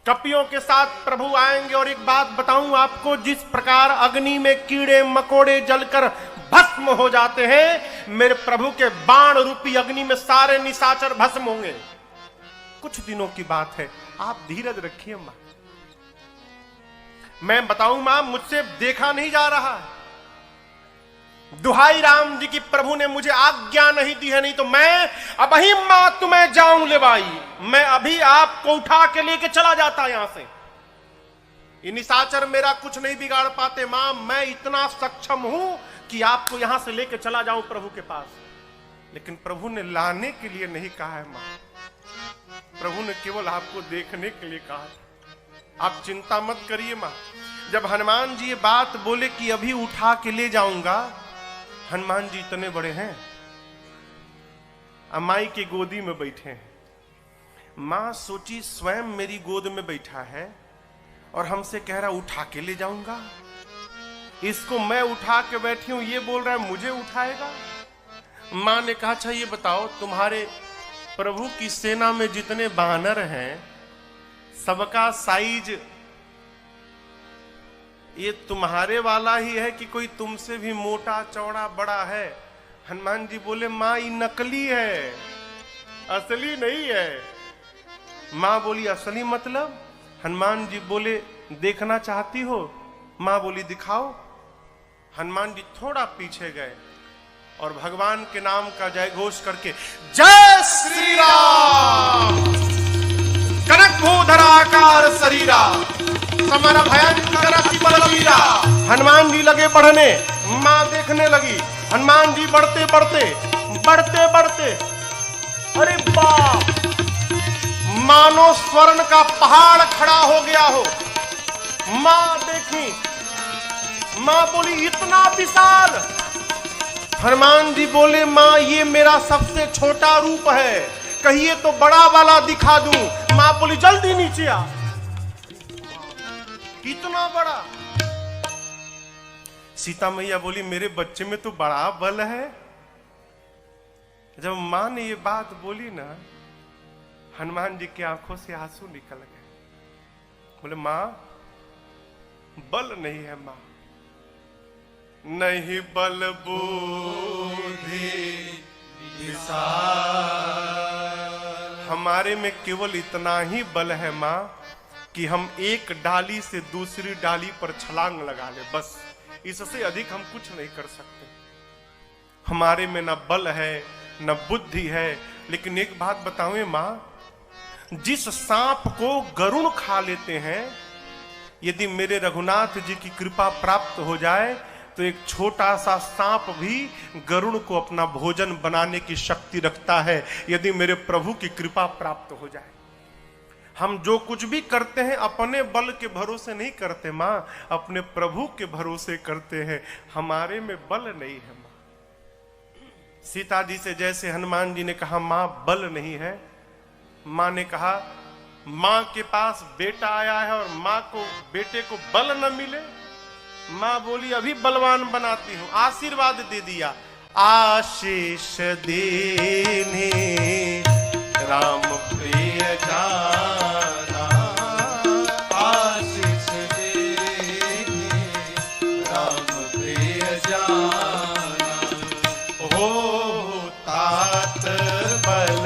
S1: कपियों के साथ प्रभु आएंगे। और एक बात बताऊं आपको, जिस प्रकार अग्नि में कीड़े मकोड़े जलकर भस्म हो जाते हैं, मेरे प्रभु के बाण रूपी अग्नि में सारे निशाचर भस्म होंगे। कुछ दिनों की बात है, आप धीरज रखिए मां। मैं बताऊं मां, मुझसे देखा नहीं जा रहा। दुहाई राम जी की, प्रभु ने मुझे आज्ञा नहीं दी है, नहीं तो मैं अभी मां तुम्हें जाऊं ले भाई, मैं अभी आपको उठा के लेके चला जाता यहां से। ये निशाचर मेरा कुछ नहीं बिगाड़ पाते मां, मैं इतना सक्षम हूं कि आपको यहां से लेके चला जाऊं प्रभु के पास। लेकिन प्रभु ने लाने के लिए नहीं कहा है मां, प्रभु ने केवल आपको देखने के लिए कहा। आप चिंता मत करिए मां। जब हनुमान जी ये बात बोले कि अभी उठा के ले जाऊंगा, हनुमान जी इतने बड़े हैं, अमाई की गोदी में बैठे हैं। मां सोची स्वयं मेरी गोद में बैठा है और हमसे कह रहा उठा के ले जाऊंगा। इसको मैं उठा के बैठी हूं, ये बोल रहा है मुझे उठाएगा। मां ने कहा अच्छा ये बताओ, तुम्हारे प्रभु की सेना में जितने बानर हैं सबका साइज ये तुम्हारे वाला ही है कि कोई तुमसे भी मोटा चौड़ा बड़ा है? हनुमान जी बोले मां ये नकली है, असली नहीं है। मां बोली असली मतलब? हनुमान जी बोले देखना चाहती हो? मां बोली दिखाओ। हनुमान जी थोड़ा पीछे गए और भगवान के नाम का जय घोष करके जय श्री राम, कनक भूधराकार शरीरा, समर भयंकर अति बलवीरा। हनुमान जी लगे बढ़ने, मां देखने लगी। हनुमान जी बढ़ते बढ़ते बढ़ते बढ़ते, अरे बाप, मानो स्वर्ण का पहाड़ खड़ा हो गया हो। मां देखी, मां बोली इतना विशाल। हनुमान जी बोले मां ये मेरा सबसे छोटा रूप है, कहिए तो बड़ा वाला दिखा दूं। मां बोली जल्दी नीचे आ। इतना बड़ा। सीता मैया बोली मेरे बच्चे में तो बड़ा बल है। जब मां ने ये बात बोली ना, हनुमान जी की आंखों से आंसू निकल गए। बोले मां बल नहीं है मां, नहीं बल बुद्धि विशाल, हमारे में केवल इतना ही बल है मां कि हम एक डाली से दूसरी डाली पर छलांग लगा ले, बस इससे अधिक हम कुछ नहीं कर सकते। हमारे में न बल है न बुद्धि है। लेकिन एक बात बताऊं मां, जिस सांप को गरुण खा लेते हैं, यदि मेरे रघुनाथ जी की कृपा प्राप्त हो जाए तो एक छोटा सा सांप भी गरुड़ को अपना भोजन बनाने की शक्ति रखता है, यदि मेरे प्रभु की कृपा प्राप्त हो जाए। हम जो कुछ भी करते हैं अपने बल के भरोसे नहीं करते मां, अपने प्रभु के भरोसे करते हैं। हमारे में बल नहीं है मां। सीता जी से जैसे हनुमान जी ने कहा मां बल नहीं है, मां ने कहा मां के पास बेटा आया है और मां को बेटे को बल न मिले। मां बोली अभी बलवान बनाती हूं, आशीर्वाद दे दिया। आशीष देने राम प्रिय जाना, आशीष देने राम प्रिय जाना, हो तात बल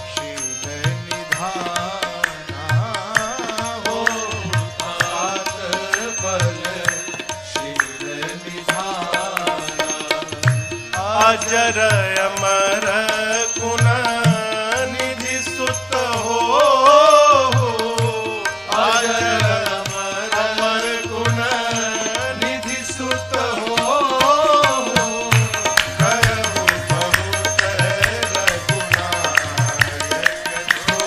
S1: शील निधाना, हो तात बल शील निधाना, अजर अमर गुण निधि सुत हो, अजर अमर गुण निधि सुत हो, करहु बहुत रघुनायक छो,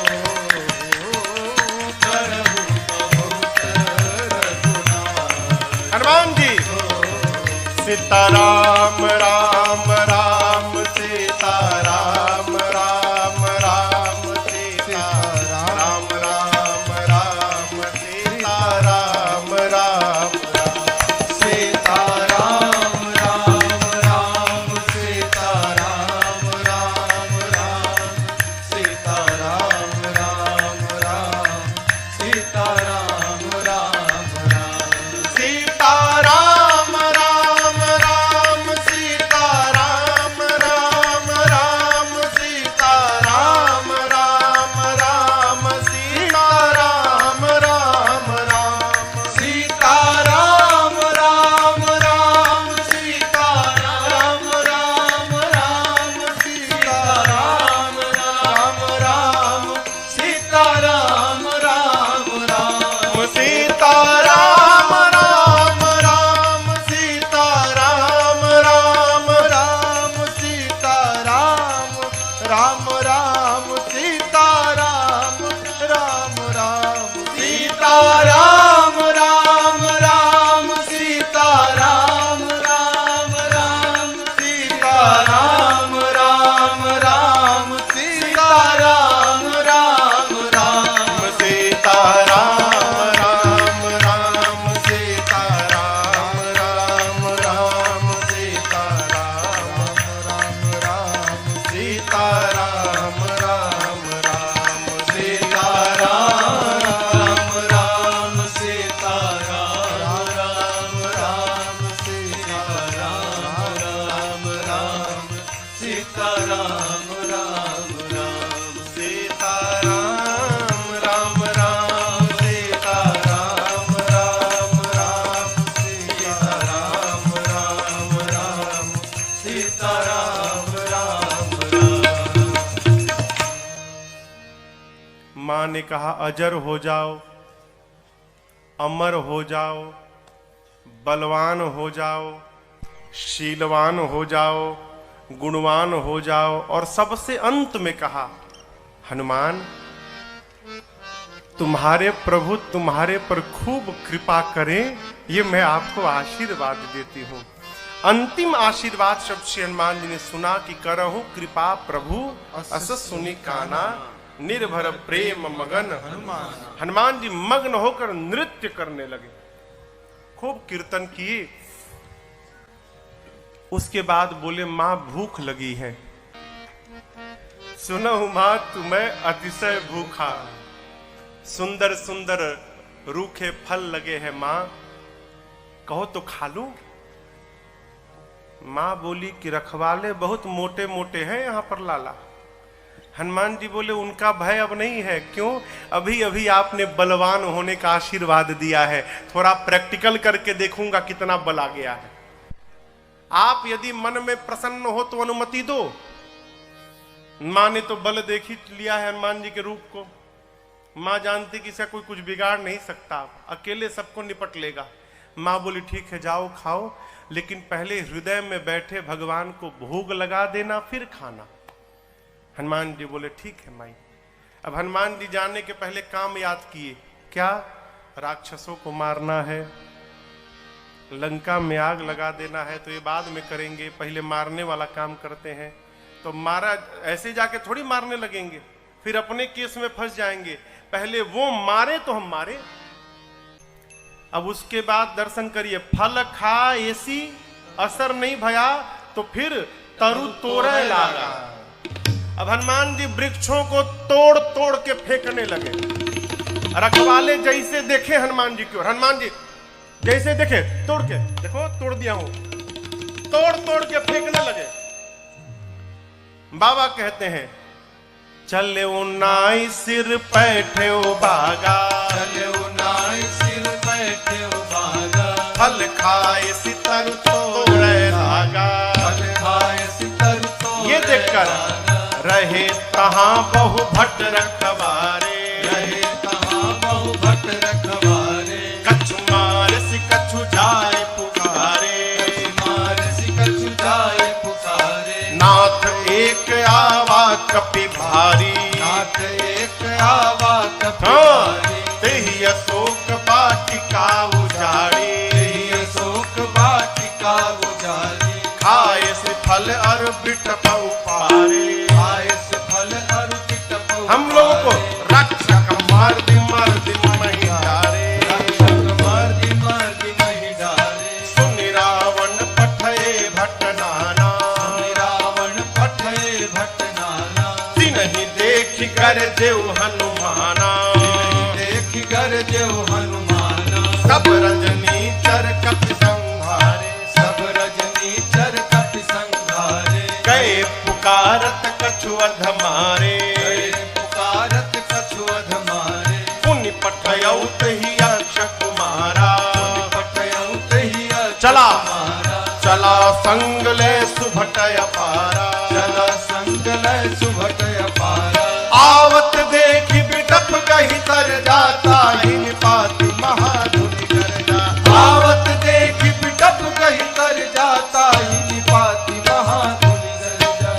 S1: करहु बहुत रघुनायक। हनुमान जी सीताराम राम राम सीताराम राम राम सीताराम राम राम सीताराम राम सीताराम राम राम सीताराम राम राम सीताराम राम राम सीताराम राम राम सीताराम राम राम
S2: राम राम सीता राम राम राम सीता राम राम राम सीता राम राम राम सीता राम राम राम सीता राम राम राम सीता राम राम राम सीता राम राम राम सीता राम राम राम सीता राम राम राम सीता राम राम सीता राम राम राम सीता राम राम राम सीता राम राम राम सीता राम राम राम सीता राम राम राम सीता राम राम राम सीता राम राम राम।
S1: मां ने कहा अजर हो जाओ, अमर हो जाओ, बलवान हो जाओ, शीलवान हो जाओ, गुणवान हो जाओ, और सबसे अंत में कहा हनुमान तुम्हारे प्रभु तुम्हारे पर खूब कृपा करें, ये मैं आपको आशीर्वाद देती हूं। अंतिम आशीर्वाद शब्द श्री हनुमान जी ने सुना कि करहु कृपा प्रभु अस सुनि काना, निर्भर प्रेम मगन हनुमान जी मग्न होकर नृत्य करने लगे, खूब कीर्तन किए। उसके बाद बोले मां भूख लगी है। सुनहु मां तुम्हें अतिशय भूखा, सुंदर सुंदर रूखे फल लगे हैं मां, कहो तो खा लूं। मां बोली कि रखवाले बहुत मोटे मोटे हैं यहां पर लाला। हनुमान जी बोले उनका भय अब नहीं है। क्यों? अभी अभी आपने बलवान होने का आशीर्वाद दिया है, थोड़ा प्रैक्टिकल करके देखूंगा कितना बल आ गया है। आप यदि मन में प्रसन्न हो तो अनुमति दो। मां ने तो बल देख ही लिया है हनुमान जी के रूप को। मां जानती कि इसका कोई कुछ बिगाड़ नहीं सकता, अकेले सबको निपट लेगा। मां बोली ठीक है जाओ खाओ, लेकिन पहले हृदय में बैठे भगवान को भोग लगा देना फिर खाना। हनुमान जी बोले ठीक है माई। अब हनुमान जी जाने के पहले काम याद किए। क्या? राक्षसों को मारना है, लंका में आग लगा देना है, तो ये बाद में करेंगे, पहले मारने वाला काम करते हैं। तो मारा ऐसे जाके थोड़ी मारने लगेंगे, फिर अपने केस में फंस जाएंगे। पहले वो मारे तो हम मारे। अब उसके बाद दर्शन करिए, फल खा ऐसी असर नहीं भया तो फिर तरु तोड़े लागा। अब हनुमान जी वृक्षों को तोड़ तोड़ के फेंकने लगे। रखवाले जैसे देखे हनुमान जी की ओर, हनुमान जी जैसे देखे तोड़ के, देखो तोड़ दिया हूं, तोड़ तोड़ के फेंकने लगे। बाबा कहते हैं चले उन्नाई सिर बैठे बागा,
S2: चले उन्नाई सिर बैठे बागा,
S1: फल खाए सितर तोड़े लागा,
S2: फल खाए सितर तोड़े
S1: ये देखकर रहे तहां बहु भट्ट रखवारे,
S2: रहे तहां बहु भट्ट रखवारे,
S1: कछु मार सि कछु जाए पुकारे,
S2: मार सि कछु जाए पुकारे,
S1: नाथ एक आवा कपि भारी,
S2: नाथ एक आवा कपि
S1: हाँ,
S2: भारी,
S1: तेहि अशोक वाटिका उजाड़ी,
S2: तेहि अशोक वाटिका उजाड़ी,
S1: खाए से फल और बिटप उपारे,
S2: खाए से फल और बिटप
S1: हम लोगों को रक्षक मार दी मही डारे,
S2: रक्षक मार दी मही डारे,
S1: सुनि रावण पठये भट्ट नाना,
S2: सुनि रावण पठये भट्ट नाना,
S1: तिन्हि देखि कर जेउ हनुमाना,
S2: देखि कर जेउ हनुमाना,
S1: सब रजनी चर कपि संहारे,
S2: सब रजनी चर कपि संहारे,
S1: गए पुकारत कछु अधमारे,
S2: गए पुकारत कछु अधमारे,
S1: पुनि पठयौ तहि अक्ष कुमारा,
S2: पठयौ तहि अक्ष
S1: चला
S2: कुमारा,
S1: चला संग ले सुभटय पारा,
S2: चला संग ले सुभटय पारा,
S1: आवत देखि बिटप कहि तर जाता, हिन पाति महाधुनि कर जा,
S2: आवत देखि बिटप कहि तर जाता, हिनि पाति महाधुनि कर जा।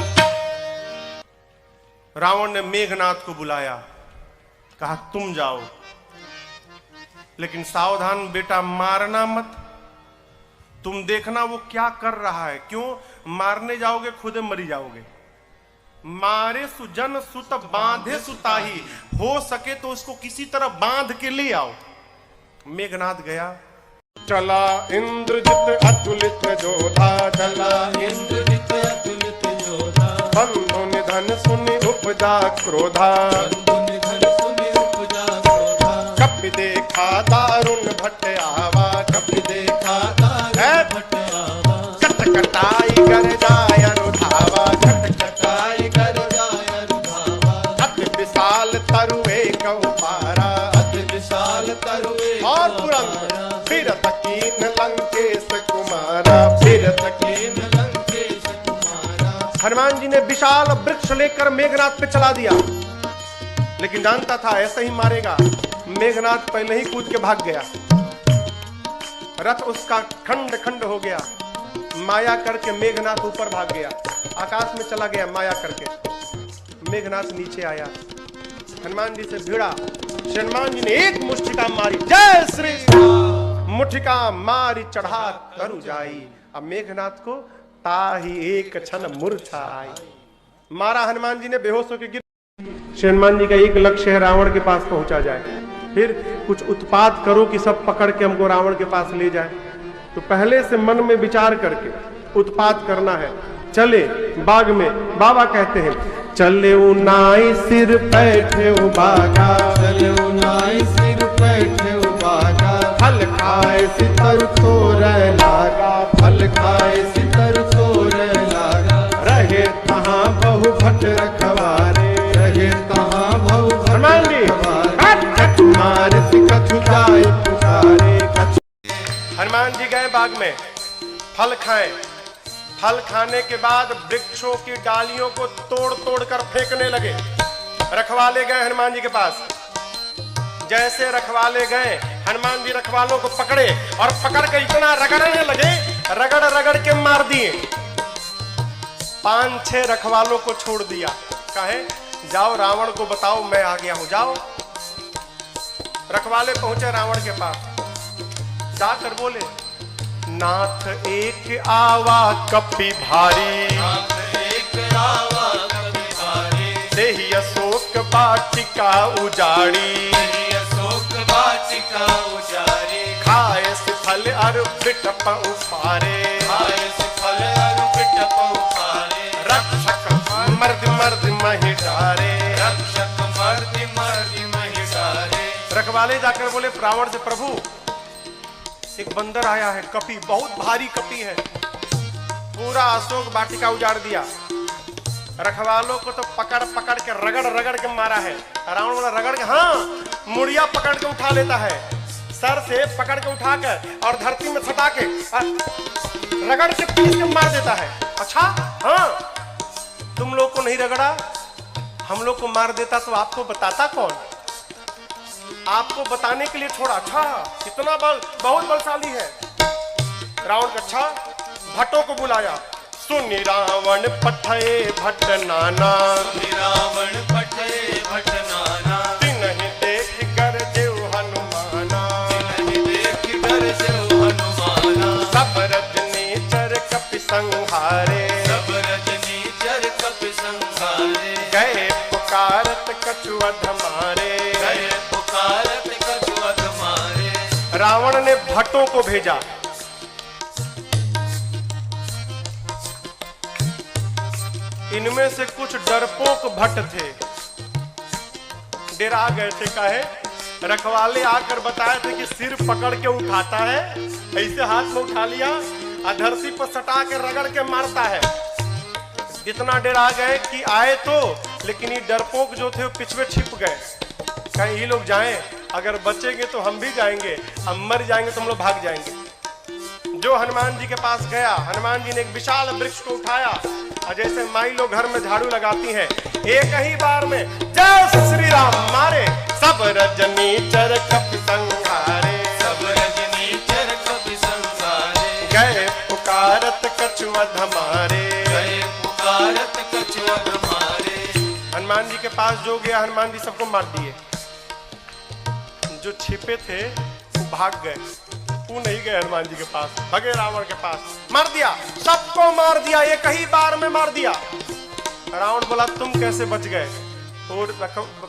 S1: रावण ने मेघनाथ को बुलाया, कहा तुम जाओ, लेकिन सावधान बेटा, मारना मत। तुम देखना वो क्या कर रहा है, क्यों मारने जाओगे खुद मरी जाओगे। मारे सुजन सुत बांधे सुताही, हो सके तो उसको किसी तरह बांध के ले आओ। मेघनाथ गया, चला इंद्रजित अतुलित जोधा, चला
S2: इंद्रजित अतुलित जोधा,
S1: बंधु निधन सुनि उपजा क्रोधा,
S2: बंधु निधन सुनि उपजा क्रोधा,
S1: कपि देखा दारुण भट्ट आवा,
S2: कपि देखा दारुण भट्ट आवा,
S1: कटकटाई कर जाय अनुधावा,
S2: कटकटाई कर जाय अनुधावा,
S1: अति विशाल तरुए कहु पारा,
S2: अति विशाल तरुए
S1: और तुरंत फिरत कीन लंकेश कुमारा, फिरत
S2: कीन लंकेश कुमारा।
S1: हनुमान जी ने विशाल वृक्ष लेकर मेघनाथ पे चला दिया, लेकिन जानता था ऐसे ही मारेगा। मेघनाथ पहले ही कूद के भाग गया, रथ उसका खंड खंड हो गया। माया करके मेघनाथ ऊपर भाग गया, आकाश में चला गया माया करके। मेघनाथ नीचे आया, हनुमान जी से भिड़ा। हनुमान जी ने एक मुष्टिका मारी, जय श्री राम, मुठिका मारी चढ़ा तरु जाई। अब मेघनाथ को ताही एक क्षण मूर्छा आई। मारा हनुमान जी ने, बेहोश होकर गिर। हनुमान जी का एक लक्ष्य है, रावण के पास पहुंचा जाए। फिर कुछ उत्पात करो कि सब पकड़ के हमको रावण के पास ले जाए। तो पहले से मन में विचार करके उत्पात करना है। चले बाग में, बाबा कहते हैं, चले नाई सिर बैठे बागा,
S2: चले नाई सिर बैठे बागा,
S1: फल खाए
S2: सितर तोर लागा, फल खाए सितर तोर लागा,
S1: रहे
S2: कहाँ बहु भट रखवारे, रहे कहाँ बहु भट रखवारे, मार कछु जाए पुकारे,
S1: हनुमान जी गए बाग में, फल खाए। फल खाने के बाद वृक्षों की डालियों को तोड़ तोड़ कर फेंकने लगे। रखवाले गए हनुमान जी के पास। जैसे रखवाले गए, हनुमान जी रखवालों को पकड़े और पकड़ कर इतना रगड़ने लगे, रगड़ रगड़ के मार दिए। 5-6 रखवालों को छोड़ दिया, कहे जाओ रावण को बताओ मैं आ गया हूं, जाओ। रखवाले पहुंचे रावण के पास, जाकर बोले, नाथ एक आवा कपि भारी,
S2: नाथ एक आवा कपि भारी,
S1: देहि अशोक वाटिका उजाड़ी,
S2: देहि अशोक वाटिका उजाड़ी,
S1: खाए फल अरु बिटप उफारे,
S2: खाए फल अरु बिटप उफारे,
S1: रक्षक मर्द मर्द महि डारे,
S2: रक्षक मर्द मर्द महि डारे।
S1: रखवाले जाकर बोले रावण से, प्रभु एक बंदर आया है, कपि, बहुत भारी कपि है, पूरा अशोक वाटिका उजाड़ दिया। रखवालों को तो पकड़ पकड़ के रगड़ रगड़ के मारा है। रावण बोला रगड़ के, हाँ, मुड़िया पकड़ के उठा लेता है, सर से पकड़ के उठाकर और धरती में सटा के रगड़ के पीस के मार देता है। अच्छा, हाँ, तुम लोग को नहीं रगड़ा, हम लोग को मार देता तो आपको बताता कौन? आपको बताने के लिए छोड़ा। अच्छा, इतना बल, बहुत बलशाली है रावण का। अच्छा, भट्टों को बुलाया, सुनि रावण पठे भट्ट नाना,
S2: सुनि रावण पठे भट्ट नाना,
S1: तिन्हि देख कर देव हनुमाना,
S2: तिन्हि देख कर देव हनुमाना,
S1: सब रजनीचर कपि संहारे,
S2: सब रजनीचर कपि संहारे,
S1: गए पुकारत कछु अध मारे,
S2: गए पुकारत कछु अध मारे।
S1: रावण ने भट्टों को भेजा। इनमें से कुछ डरपोक भट्ट थे, डरा गए थे। काहे? रखवाले आकर बताए थे कि सिर पकड़ के उठाता है, ऐसे हाथ में उठा लिया, धरती पर सटा के रगड़ के मारता है। इतना डरा गए कि आए तो, लेकिन ये डरपोक जो थे वो पिछवे छिप गए। कहीं ये लोग जाएं, अगर बचेंगे तो हम भी जाएंगे, हम मर जाएंगे तो हम लोग भाग जाएंगे। जो हनुमान जी के पास गया, हनुमान जी ने एक विशाल वृक्ष को उठाया और जैसे माई लोग घर में झाड़ू लगाती हैं, एक ही बार में जय श्री राम मारे, सब रजनीचर कपि संहारे,
S2: सब रजनीचर कपि संहारे,
S1: गए पुकारत कछु अध मारे,
S2: गए पुकारत कछु अध मारे।
S1: हनुमान जी के पास जो गया, हनुमान जी सबको मार दिए। जो छिपे थे वो भाग गए, वो नहीं गए हनुमान जी के पास, भगे रावण के पास, मार दिया, सबको मार दिया, एक ही बार में मार दिया। रावण बोला तुम कैसे बच गए? और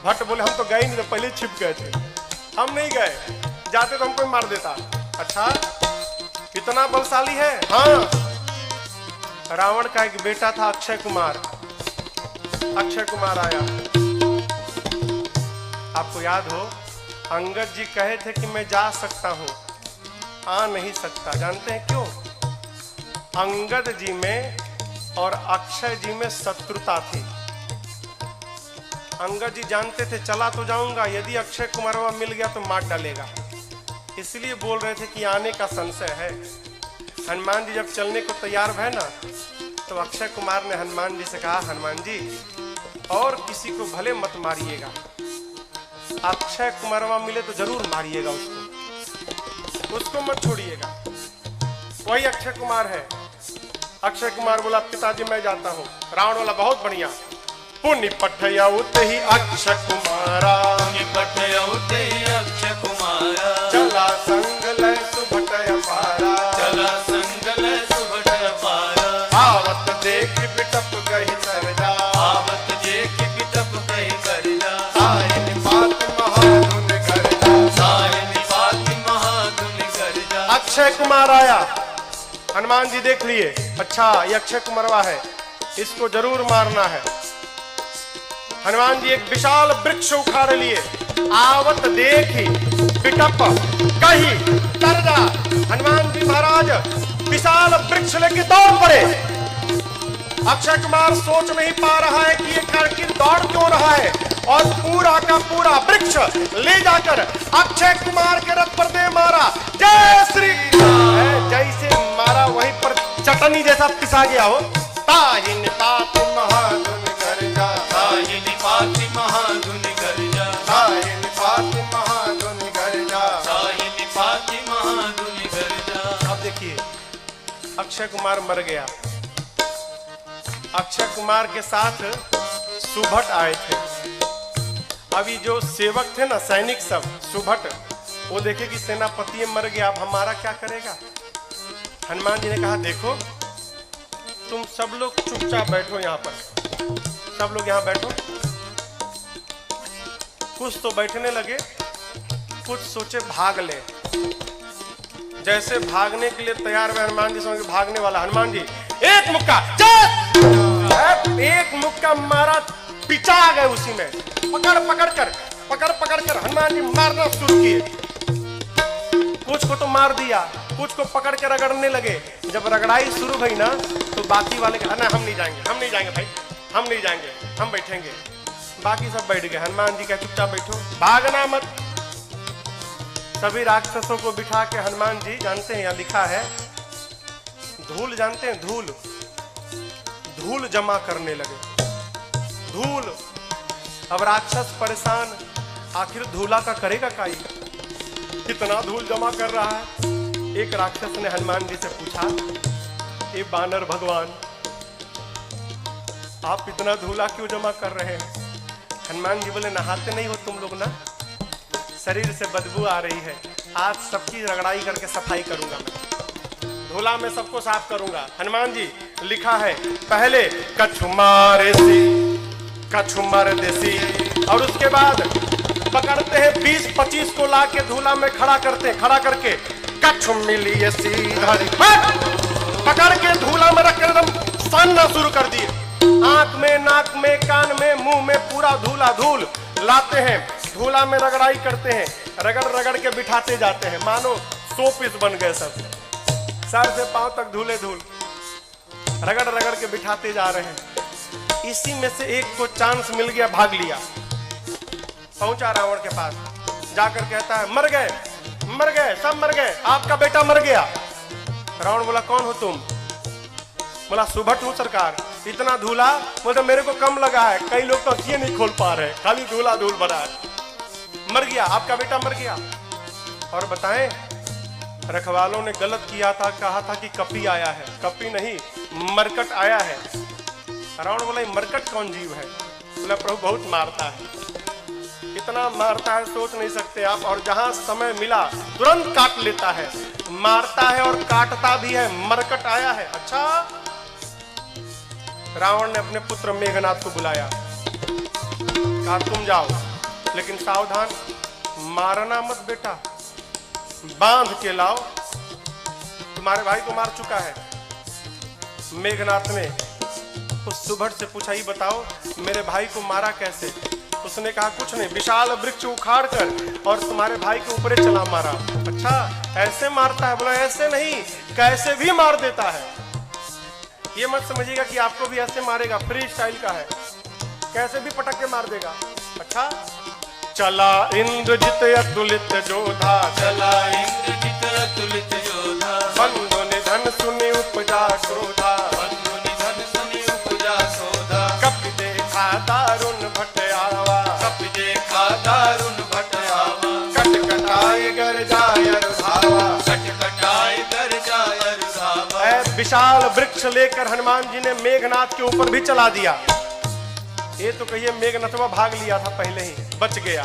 S1: भट्ट बोले हम तो गए नहीं, तो पहले छिप गए थे, हम नहीं गए, जाते तो हमको मार देता। अच्छा इतना बलशाली है? हाँ। रावण का एक बेटा था अक्षय कुमार, अक्षय कुमार आया। आपको याद हो अंगद जी कहे थे कि मैं जा सकता हूं, आ नहीं सकता। जानते हैं क्यों? अंगद जी में और अक्षय जी में शत्रुता थी। अंगद जी जानते थे चला तो जाऊंगा, यदि अक्षय कुमार मिल गया तो मार डालेगा, इसलिए बोल रहे थे कि आने का संशय है। हनुमान जी जब चलने को तैयार भय ना, तो अक्षय कुमार ने हनुमान जी से कहा हनुमान जी और किसी को भले मत मारिएगा, अक्षय कुमारवा मिले तो जरूर मारिएगा उसको मत छोड़िएगा। वही अक्षय कुमार है। अक्षय कुमार बोला पिताजी मैं जाता हूँ। रावण बोला बहुत बढ़िया। पुण्य पठया उते ही अक्षय कुमारा, चला संग लय सुभटय पारा, आवत देख बिटप गही सरजा, सायन महाधुन गर्जा। अक्षय कुमार आया, हनुमान जी देख लिए, अच्छा ये अक्षय कुमारवा है, इसको जरूर मारना है। हनुमान जी एक विशाल वृक्ष उखाड़ लिए, आवत देखी बिटप कही तरजा। हनुमान जी महाराज विशाल वृक्ष लेके दौड़ पड़े। अक्षय कुमार सोच नहीं पा रहा है कि ये आखिर दौड़ क्यों रहा है, और पूरा का पूरा वृक्ष ले जाकर अक्षय कुमार के रथ पर दे मारा। जय श्री जैसे मारा वहीं पर चटनी जैसा पिसा गया हो। ताहिन पाति महाधुन गर्जा, ताहिन पाति महाधुन गर्जा, ताहिन पाति महाधुन गर्जा, ताहिन पाति महाधुन गर्जा। अब देखिए अक्षय कुमार मर गया। अक्षय कुमार के साथ सुभट आए थे। अभी जो सेवक थे ना, सैनिक सब, सुभट, वो देखे कि सेनापति मर गया, अब हमारा क्या करेगा। हनुमान जी ने कहा देखो तुम सब लोग चुपचाप बैठो यहाँ पर, सब लोग यहाँ बैठो। कुछ तो बैठने लगे, कुछ सोचे भाग ले। जैसे भागने के लिए तैयार हुए हनुमान जी, समझ भागने वाला हनुमान जी एक मुक्का, एक मुक्का मारा, पिचा आ गए उसी में। पकड़ कर हनुमान जी मारना शुरू किए। कुछ को तो मार दिया, कुछ को पकड़ के रगड़ने लगे। जब रगड़ाई शुरू हुई ना, तो बाकी वाले कहा ना हम नहीं जाएंगे भाई, हम नहीं जाएंगे, हम बैठेंगे। बाकी सब बैठ गए। हनुमान जी कहे चुपचाप बैठो, भागना मत। सभी राक्षसों को बिठा के हनुमान जी, जानते हैं यहाँ लिखा है धूल, जानते हैं धूल, धूल जमा करने लगे। धूल, अब राक्षस परेशान, आखिर धूला का करेगा काई, कितना धूल जमा कर रहा है। एक राक्षस ने हनुमान जी से पूछा ए बानर भगवान, आप इतना धूला क्यों जमा कर रहे हैं? हनुमान जी बोले नहाते नहीं हो तुम लोग ना, शरीर से बदबू आ रही है, आज सबकी रगड़ाई करके सफाई करूंगा मैं, धूला में सबको साफ करूंगा। हनुमान जी लिखा है पहले कछुमार देसी, और उसके बाद पकड़ते हैं 20-25 को लाके धूला में खड़ा करते हैं, खड़ा करके कछु मिली पकड़ के धूला में रख कर एकदम सानना शुरू कर दिए। आंख में, नाक में, कान में, मुंह में पूरा धूला धूल लाते हैं, धूला में रगड़ाई करते हैं, रगड़ रगड़ के बिठाते जाते हैं, मानो 100 पीस बन गए सब, सर से पांव तक धूले धूल, रगड़ रगड़ के बिठाते जा रहे हैं। इसी में से एक को चांस मिल गया, भाग लिया, पहुंचा रावण के पास, जाकर कहता है मर गए, सब मर गए, आपका बेटा मर गया। रावण बोला कौन हो तुम? बोला सुभट हूं सरकार। इतना धूला? बोलते मेरे को कम लगा है, कई लोग तो आंखें नहीं खोल पा रहे, खाली धूला धूल भरा है। मर गया, आपका बेटा मर गया। और बताएं रखवालों ने गलत किया था, कहा था कि कपी आया है, कपी नहीं मरकट आया है। रावण बोला मरकट कौन जीव है? बोला प्रभु बहुत मारता है, इतना मारता है सोच नहीं सकते आप, और जहां समय मिला तुरंत काट लेता है, मारता है और काटता भी है, मरकट आया है। अच्छा, रावण ने अपने पुत्र मेघनाथ को बुलाया, कहा तुम जाओ, लेकिन सावधान, मारना मत बेटा, बांध के लाओ, तुम्हारे भाई को मार चुका है। मेघनाथ ने उस सुभट से पूछा, ही बताओ मेरे भाई को मारा कैसे? उसने कहा कुछ नहीं, विशाल वृक्ष उखाड़ कर और तुम्हारे भाई के ऊपर चला मारा। अच्छा, ऐसे मारता है? बोला ऐसे नहीं, कैसे भी मार देता है। ये मत समझिएगा कि आपको भी ऐसे मारेगा, फ्री स्टाइल का है, कैसे भी पटक के मार देगा। अच्छा, चला इंद्रजित अतुलित जोधा,
S3: चला इंद्रजित अतुलित योधा,
S1: बंधु निधन सुनि उपजा क्रोधा,
S3: बंधु निधन सुनि उपजा क्रोधा,
S1: कपि देखा दारुण भट आवा,
S3: कपि देखा दारुण भट आवा,
S1: कटकटाए गरजाय रुधावा,
S3: कटकटाए गरजाय रुधावा।
S1: विशाल वृक्ष लेकर हनुमान जी ने मेघनाथ के ऊपर भी चला दिया। ये तो कहिए मेघनाथवा भाग लिया था पहले ही, बच गया।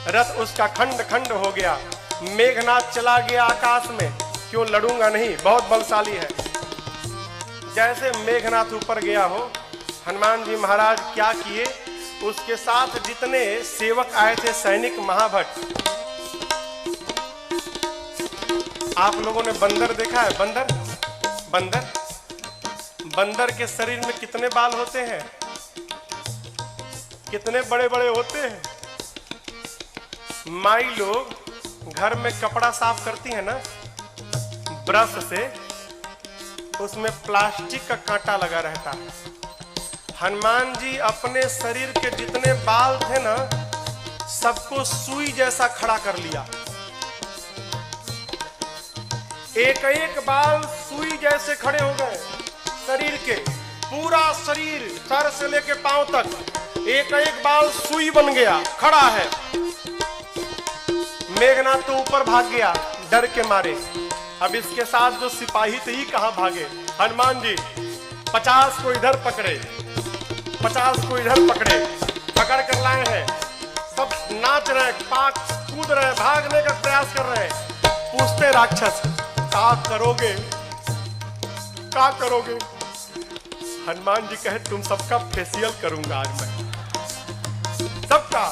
S1: रथ उसका खंड खंड हो गया, मेघनाथ चला गया आकाश में। क्यों लड़ूंगा नहीं, बहुत बलशाली है। जैसे मेघनाथ ऊपर गया हो, हनुमान जी महाराज क्या किए, उसके साथ जितने सेवक आए थे, सैनिक महाभट। आप लोगों ने बंदर देखा है? बंदर बंदर बंदर के शरीर में कितने बाल होते हैं, कितने बड़े बड़े होते हैं। माई लोग घर में कपड़ा साफ करती है ना ब्रश से, उसमें प्लास्टिक का कांटा लगा रहता है। हनुमान जी अपने शरीर के जितने बाल थे ना, सबको सुई जैसा खड़ा कर लिया। एक एक बाल सुई जैसे खड़े हो गए शरीर के, पूरा शरीर सर से लेके पांव तक एक एक बाल सुई बन गया, खड़ा है। मेघनाथ तो ऊपर भाग गया डर के मारे। अब इसके साथ जो सिपाही थे, ही कहां भागे। हनुमान जी 50 को इधर पकड़े, 50 को इधर पकड़े, पकड़ कर लाए हैं। सब नाच रहे, पाक कूद रहे, भागने का प्रयास कर रहे हैं। पूछते राक्षस, क्या करोगे, क्या करोगे? हनुमान जी कहे, तुम सबका फेशियल करूंगा आज मैं, सबका।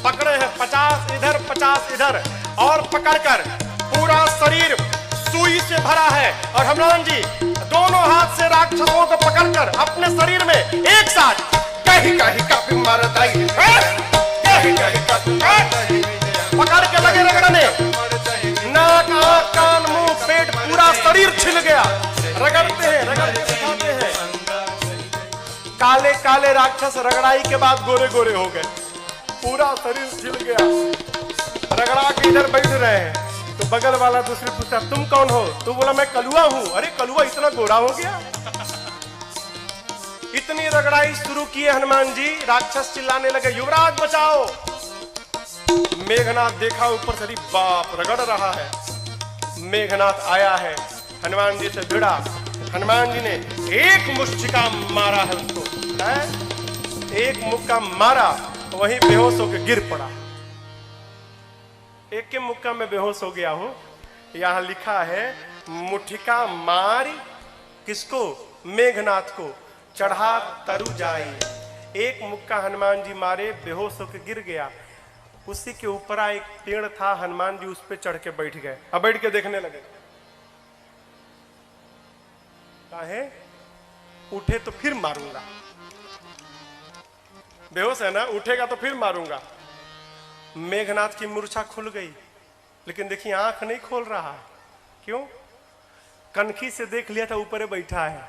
S1: पकड़े हैं 50 इधर 50 इधर, और पकड़कर पूरा शरीर सुई से भरा है। और हनुमान जी दोनों हाथ से राक्षसों को पकड़कर अपने शरीर में एक साथ कहीं कहीं कपि मरदई, पकड़ के लगे रगड़ने। नाक आंख कान मुंह पेट पूरा शरीर छिल गया। रगड़ते हैं, रगड़ते दिखाते हैं। काले काले राक्षस रगड़ाई के बाद गोरे गोरे हो गए, पूरा शरीर छिल गया। रगड़ा के इधर बैठ रहे हैं तो बगल वाला दूसरे पूछता, तुम कौन हो? तो बोला मैं कलुआ हूं। अरे कलुआ इतना गोरा हो गया? इतनी रगड़ाई शुरू किए हनुमान जी, राक्षस चिल्लाने लगे, युवराज बचाओ। मेघनाथ देखा ऊपर से, बाप रगड़ रहा है। मेघनाथ आया है, हनुमान जी से भिड़ा। हनुमान जी ने एक मुष्टिका मारा है उसको, एक मुक्का मारा, वहीं बेहोश होकर गिर पड़ा। एक के मुक्का में बेहोश हो गया हो। यहां लिखा है, मुठिका मारी किसको? मेघनाथ को, चढ़ा तरु जाए। एक मुक्का हनुमान जी मारे, बेहोश होकर गिर गया। उसी के ऊपर एक पेड़ था, हनुमान जी उस पे चढ़ के बैठ गए। अब बैठ के देखने लगे, काहे? उठे तो फिर मारूंगा, बेहोश है ना, उठेगा तो फिर मारूंगा। मेघनाथ की मूर्छा खुल गई, लेकिन देखिए आंख नहीं खोल रहा। क्यों? कनखी से देख लिया था ऊपर बैठा है।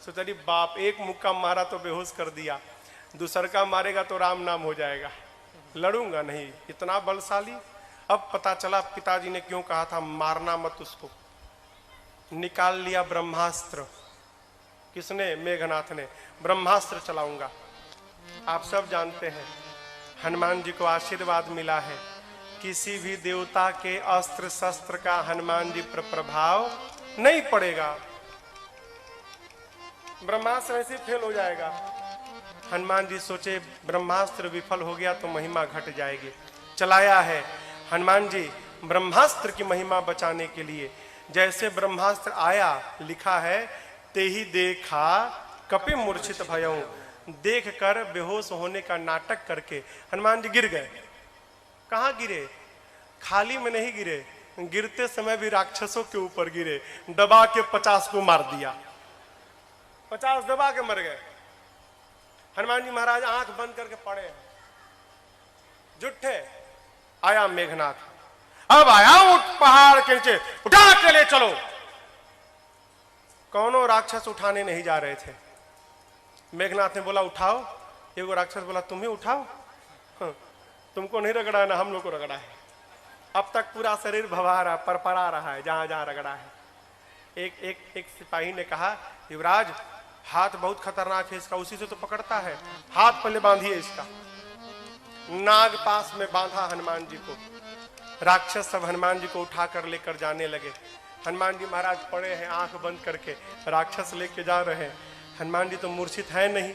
S1: सोचा बाप, एक मुक्का मारा तो बेहोश कर दिया, दूसर का मारेगा तो राम नाम हो जाएगा, लड़ूंगा नहीं, इतना बलशाली। अब पता चला पिताजी ने क्यों कहा था मारना मत उसको। निकाल लिया ब्रह्मास्त्र। किसने? मेघनाथ ने। ब्रह्मास्त्र चलाऊंगा। आप सब जानते हैं हनुमान जी को आशीर्वाद मिला है, किसी भी देवता के अस्त्र शस्त्र का हनुमान जी पर प्रभाव नहीं पड़ेगा। ब्रह्मास्त्र ऐसे फेल हो जाएगा। हनुमान जी सोचे ब्रह्मास्त्र विफल हो गया तो महिमा घट जाएगी। चलाया है हनुमान जी ब्रह्मास्त्र की महिमा बचाने के लिए। जैसे ब्रह्मास्त्र आया, लिखा है ते ही देखा कपि मूर्छित भयऊ, देख कर बेहोश होने का नाटक करके हनुमान जी गिर गए। कहाँ गिरे? खाली में नहीं गिरे, गिरते समय भी राक्षसों के ऊपर गिरे। दबा के 50 को मार दिया, 50 दबा के मर गए। हनुमान जी महाराज आंख बंद करके पड़े हैं, जुट्ठे। आया मेघनाथ, अब आया उठ पहाड़ के नीचे, उठा के ले चलो। कौनों राक्षस उठाने नहीं जा रहे थे। मेघनाथ ने बोला उठाओ। एगो राक्षस बोला तुम ही उठाओ। तुमको नहीं रगड़ा ना, हम लोग को रगड़ा है। अब तक पूरा शरीर भवा रहा, परपरा रहा है जहां जहां रगड़ा है। एक सिपाही ने कहा युवराज हाथ बहुत खतरनाक है इसका, उसी से तो पकड़ता है, हाथ पहले बांधिए इसका। नाग पास में बांधा हनुमान जी को। राक्षस सब हनुमान जी को उठाकर लेकर जाने लगे। हनुमान जी महाराज पड़े हैं आंख बंद करके, राक्षस लेके जा रहे हैं। हनुमान जी तो मूर्छित है नहीं,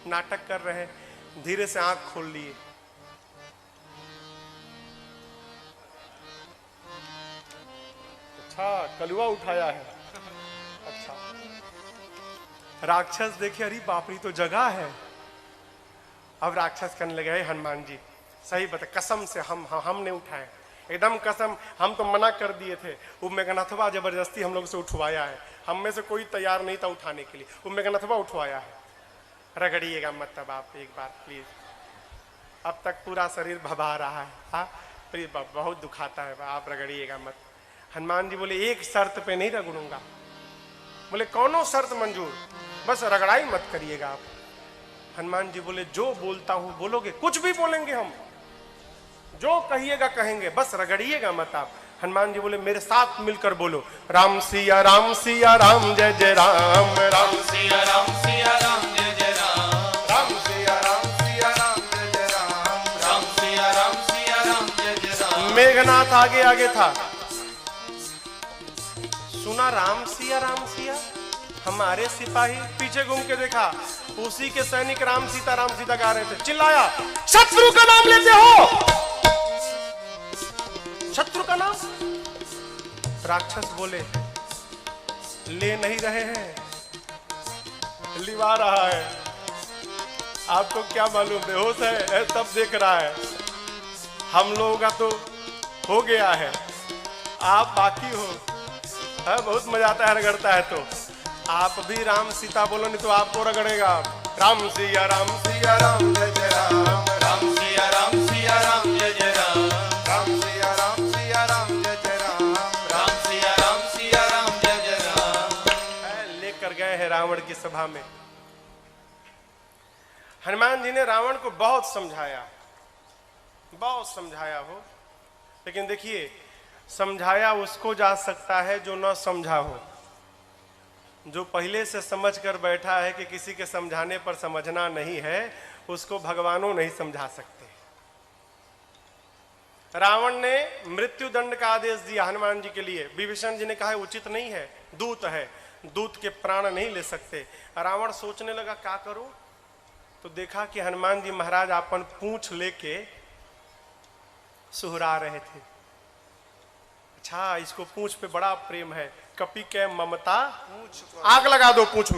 S1: नाटक कर रहे हैं। धीरे से आंख खोल लिए। अच्छा कलुआ उठाया है। अच्छा राक्षस देखे, अरे बाप रे तो जगह है। अब राक्षस करने लगे हनुमान जी सही बता, कसम से हमने उठाए, एकदम कसम, हम तो मना कर दिए थे। वो मेघनाथवा जबरदस्ती हम लोग से उठवाया है, हम में से कोई तैयार नहीं था उठाने के लिए, वो मेघनाथवा उठवाया है। रगड़िएगा मत तब आप एक बार प्लीज। अब तक पूरा शरीर भभा रहा है। हाँ प्लीज बहुत दुखाता है, आप रगड़िएगा मत। हनुमान जी बोले एक शर्त पे नहीं रगड़ूंगा। बोले कौनो शर्त मंजूर, बस रगड़ाई मत करिएगा आप। हनुमान जी बोले जो बोलता हूं बोलोगे? कुछ भी बोलेंगे हम, जो कहिएगा कहेंगे, बस रगड़िएगा मत आप। हनुमान जी बोले मेरे साथ मिलकर बोलो राम सिया राम जय जय राम, राम सिया राम जय जय राम, राम सिया राम जय जय राम, राम सिया राम जय जय राम। मेघनाथ आगे आगे था, सुना राम सिया, हमारे सिपाही पीछे घूम के देखा, उसी के सैनिक राम सीता गा रहे थे। चिल्लाया शत्रु का नाम लेते हो, शत्रु का नाम। राक्षस बोले ले नहीं रहे हैं, लिवा रहा है। आपको क्या मालूम, बेहोश है सब देख रहा है। हम लोगों का तो हो गया है, आप बाकी हो। है बहुत मजा आता है रगड़ता है तो। आप भी राम सीता बोलो नहीं तो आपको रगड़ेगा। राम सिया राम जय जय राम, राम सिया राम जय जय राम, राम सिया राम जय जय राम, राम सिया राम जय जय राम। लेकर गए हैं रावण की सभा में। हनुमान जी ने रावण को बहुत समझाया हो, लेकिन देखिए समझाया उसको जा सकता है जो न समझा हो। जो पहले से समझ कर बैठा है कि किसी के समझाने पर समझना नहीं है, उसको भगवानों नहीं समझा सकते। रावण ने मृत्यु दंड का आदेश दिया हनुमान जी के लिए। विभीषण जी ने कहा उचित नहीं है, दूत है, दूत के प्राण नहीं ले सकते। रावण सोचने लगा क्या करूं, तो देखा कि हनुमान जी महाराज अपन पूंछ लेके सुहरा रहे थे। अच्छा इसको पूंछ पे बड़ा प्रेम है, कपि के ममता आग लगा दो पूंछ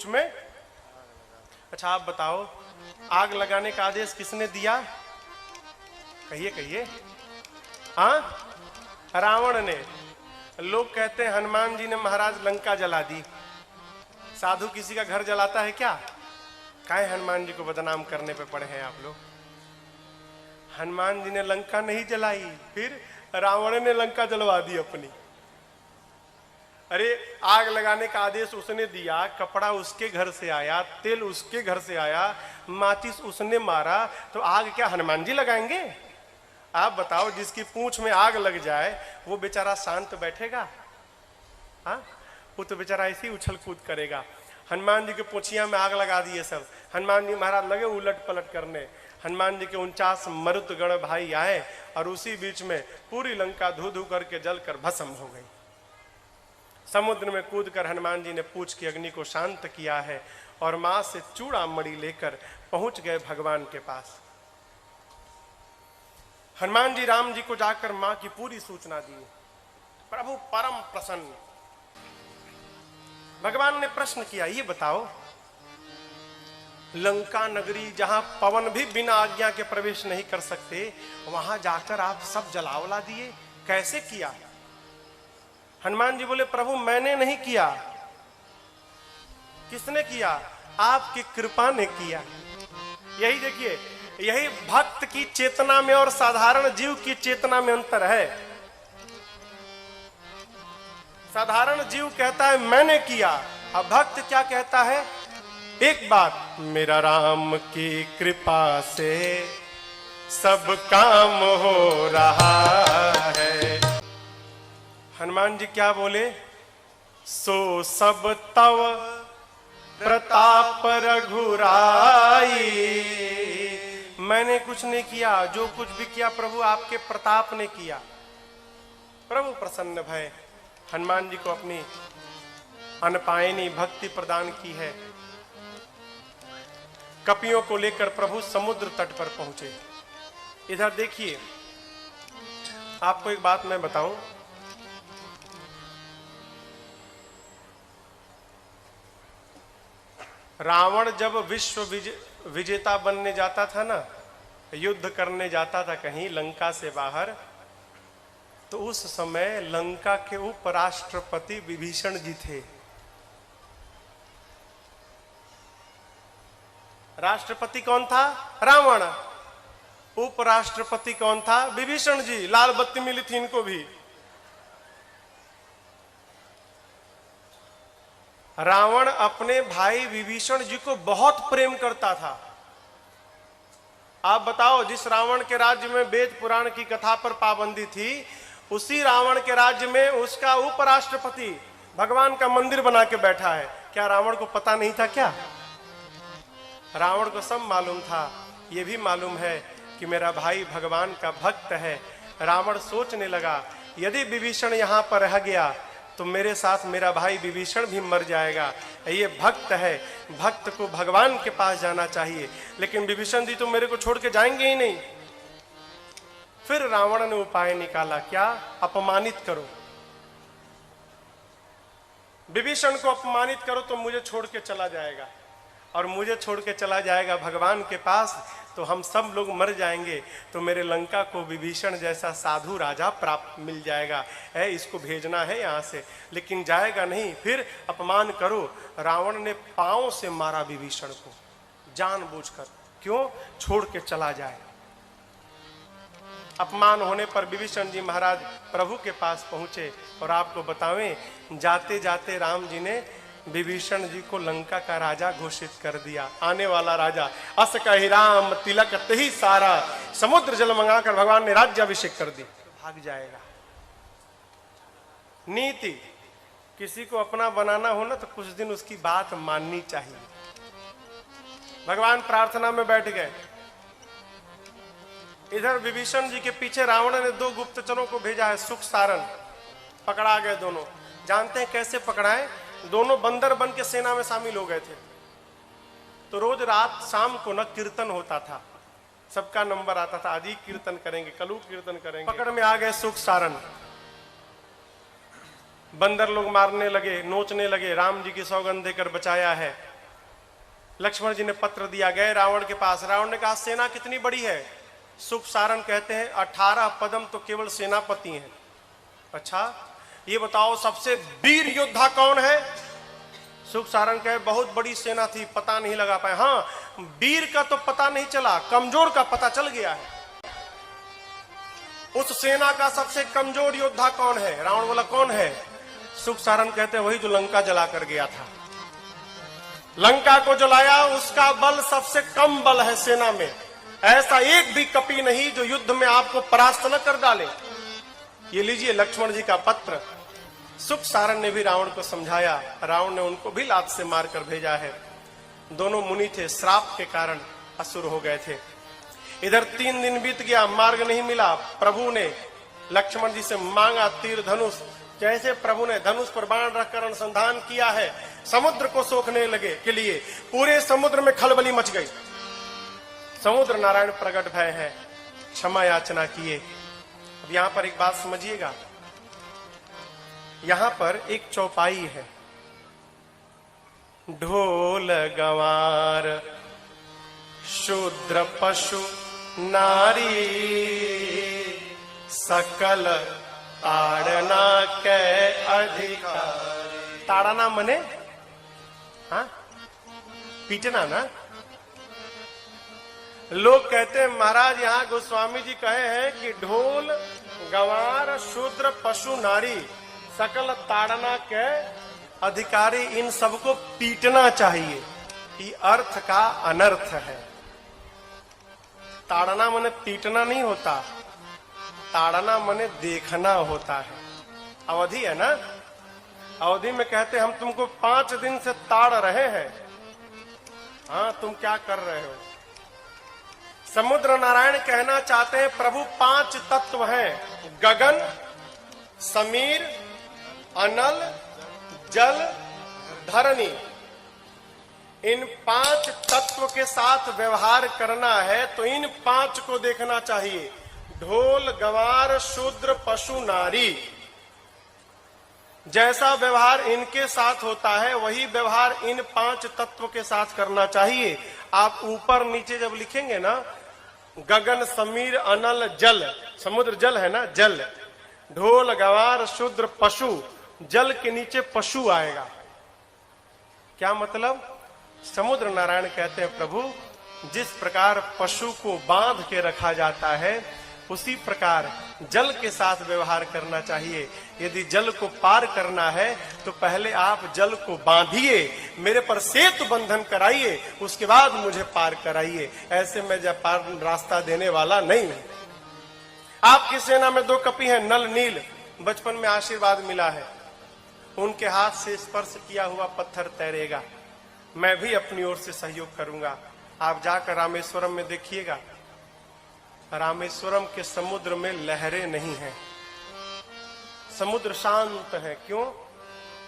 S1: में। अच्छा आप बताओ आग लगाने का आदेश किसने दिया? कहिए। हाँ रावण ने। लोग कहते हैं हनुमान जी ने महाराज लंका जला दी। साधु किसी का घर जलाता है क्या? काहे हनुमान जी को बदनाम करने पे पड़े हैं आप लोग। हनुमान जी ने लंका नहीं जलाई, फिर रावण ने लंका जलवा दी अपनी। अरे आग लगाने का आदेश उसने दिया, कपड़ा उसके घर से आया, तेल उसके घर से आया, माचिस उसने मारा, तो आग क्या हनुमान जी लगाएंगे? आप बताओ जिसकी पूंछ में आग लग जाए वो बेचारा शांत बैठेगा? हाँ वो तो बेचारा ऐसे ही उछल कूद करेगा। हनुमान जी के पोछिया में आग लगा दिए सब। हनुमान जी महाराज लगे उलट पलट करने। हनुमान जी के 49 मरुत गण भाई आए और उसी बीच में पूरी लंका धू धू करके जलकर भस्म हो गई। समुद्र में कूदकर हनुमान जी ने पूछ की अग्नि को शांत किया है और मां से चूड़ामणि लेकर पहुंच गए भगवान के पास। हनुमान जी राम जी को जाकर मां की पूरी सूचना दी। प्रभु परम प्रसन्न। भगवान ने प्रश्न किया, ये बताओ, लंका नगरी जहां पवन भी बिना आज्ञा के प्रवेश नहीं कर सकते, वहां जाकर आप सब जलावला दिए, कैसे किया? हनुमान जी बोले, प्रभु मैंने नहीं किया। किसने किया? आपकी कृपा ने किया। यही देखिए, यही भक्त की चेतना में और साधारण जीव की चेतना में अंतर है। साधारण जीव कहता है मैंने किया, अब भक्त क्या कहता है? एक बात, मेरा राम की कृपा से सब काम हो रहा है। हनुमान जी क्या बोले? सो सब तव प्रताप रघुराई। मैंने कुछ नहीं किया, जो कुछ भी किया प्रभु आपके प्रताप ने किया। प्रभु प्रसन्न भय। हनुमान जी को अपनी अनपायनी भक्ति प्रदान की है। कपियों को लेकर प्रभु समुद्र तट पर पहुंचे। इधर देखिए, आपको एक बात मैं बताऊं, रावण जब विश्व विजेता बनने जाता था ना, युद्ध करने जाता था कहीं लंका से बाहर, तो उस समय लंका के उपराष्ट्रपति विभीषण जी थे। राष्ट्रपति कौन था? रावण। उपराष्ट्रपति कौन था? विभीषण जी। लाल बत्ती मिली थी इनको भी। रावण अपने भाई विभीषण जी को बहुत प्रेम करता था। आप बताओ, जिस रावण के राज्य में वेद पुराण की कथा पर पाबंदी थी, उसी रावण के राज्य में उसका उपराष्ट्रपति भगवान का मंदिर बना के बैठा है। क्या रावण को पता नहीं था क्या? रावण को सब मालूम था। यह भी मालूम है कि मेरा भाई भगवान का भक्त है। रावण सोचने लगा, यदि विभीषण यहां पर रह गया तो मेरे साथ मेरा भाई विभीषण भी मर जाएगा। ये भक्त है, भक्त को भगवान के पास जाना चाहिए। लेकिन विभीषण जी तो मेरे को छोड़ के जाएंगे ही नहीं। फिर रावण ने उपाय निकाला, क्या? अपमानित करो, विभीषण को अपमानित करो तो मुझे छोड़ के चला जाएगा, और मुझे छोड़ के चला जाएगा भगवान के पास तो हम सब लोग मर जाएंगे, तो मेरे लंका को विभीषण जैसा साधु राजा प्राप्त मिल जाएगा। है, इसको भेजना है यहां से, लेकिन जाएगा नहीं। फिर अपमान करो। रावण ने पांव से मारा विभीषण को जानबूझकर। क्यों? छोड़ के चला जाए। अपमान होने पर विभीषण जी महाराज प्रभु के पास पहुंचे। और आपको बतावें, जाते जाते राम जी ने विभीषण जी को लंका का राजा घोषित कर दिया, आने वाला राजा। अस कहि राम तिलक तही सारा, समुद्र जल मंगाकर भगवान ने राज्याभिषेक कर दी। भाग जाएगा। नीति, किसी को अपना बनाना हो ना तो कुछ दिन उसकी बात माननी चाहिए। भगवान प्रार्थना में बैठ गए। इधर विभीषण जी के पीछे रावण ने 2 गुप्तचरों को भेजा है, सुख सारण। पकड़ा गए दोनों। जानते हैं कैसे पकड़ाए? दोनों बंदर बन के सेना में शामिल हो गए थे। तो रोज रात शाम को न कीर्तन होता था, सबका नंबर आता था, आज ही कीर्तन करेंगे, कल कीर्तन करेंगे। पकड़ में आ गए सुख सारण। बंदर लोग मारने लगे, नोचने लगे। राम जी की सौगंध देकर बचाया है। लक्ष्मण जी ने पत्र दिया, गए रावण के पास। रावण ने कहा, सेना कितनी बड़ी है? सुख सारण कहते हैं 18 पदम तो केवल सेनापति हैं। अच्छा, ये बताओ सबसे वीर योद्धा कौन है? सुख सारण कहे, बहुत बड़ी सेना थी, पता नहीं लगा पाए। हाँ, वीर का तो पता नहीं चला, कमजोर का पता चल गया है। उस सेना का सबसे कमजोर योद्धा कौन है? रावण बोला, कौन है? सुख सारण कहते हैं, वही जो लंका जला कर गया था। लंका को जलाया, उसका बल सबसे कम बल है सेना में। ऐसा एक भी कपि नहीं जो युद्ध में आपको परास्त न कर डाले। ये लीजिए लक्ष्मण जी का पत्र। सुख सारण ने भी रावण को समझाया। रावण ने उनको भी लात से मारकर भेजा है। दोनों मुनि थे, श्राप के कारण असुर हो गए थे। इधर 3 दिन बीत गया, मार्ग नहीं मिला। प्रभु ने लक्ष्मण जी से मांगा तीर धनुष। जैसे प्रभु ने धनुष पर बाण रखकर अनुसंधान किया है, समुद्र को सोखने लगे के लिए पूरे समुद्र में खलबली मच गई। समुद्र नारायण प्रकट भय है, क्षमा याचना किए। अब यहां पर एक बात समझिएगा, यहां पर एक चौपाई है, ढोल गंवार शूद्र पशु नारी सकल ताड़ना के अधिकार। ताड़ना मने हाँ पीटना ना। लोग कहते हैं महाराज यहाँ गोस्वामी जी कहे हैं कि ढोल गंवार शूद्र पशु नारी सकल ताड़ना के अधिकारी, इन सबको पीटना चाहिए। ये अर्थ का अनर्थ है। ताड़ना मने पीटना नहीं होता, ताड़ना मने देखना होता है। अवधि है ना, अवधि में कहते हम तुमको 5 दिन से ताड़ रहे हैं, हाँ तुम क्या कर रहे हो। समुद्र नारायण कहना चाहते हैं प्रभु 5 तत्व हैं, गगन, समीर, अनल, जल, धरणी। इन 5 तत्व के साथ व्यवहार करना है तो इन 5 को देखना चाहिए, ढोल गंवार शूद्र पशु नारी। जैसा व्यवहार इनके साथ होता है वही व्यवहार इन 5 तत्व के साथ करना चाहिए। आप ऊपर नीचे जब लिखेंगे ना, गगन समीर अनल जल, समुद्र जल है ना, जल, ढोल गंवार शूद्र पशु, जल के नीचे पशु आएगा। क्या मतलब? समुद्र नारायण कहते हैं प्रभु जिस प्रकार पशु को बांध के रखा जाता है उसी प्रकार जल के साथ व्यवहार करना चाहिए। यदि जल को पार करना है तो पहले आप जल को बांधिए, मेरे पर सेतु बंधन कराइए, उसके बाद मुझे पार कराइए। ऐसे मैं जब पार रास्ता देने वाला नहीं हूं। आपकी सेना में 2 कपि हैं, नल नील, बचपन में आशीर्वाद मिला है, उनके हाथ से स्पर्श किया हुआ पत्थर तैरेगा। मैं भी अपनी ओर से सहयोग करूंगा। आप जाकर रामेश्वरम में देखिएगा, रामेश्वरम के समुद्र में लहरें नहीं हैं, समुद्र शांत है। क्यों?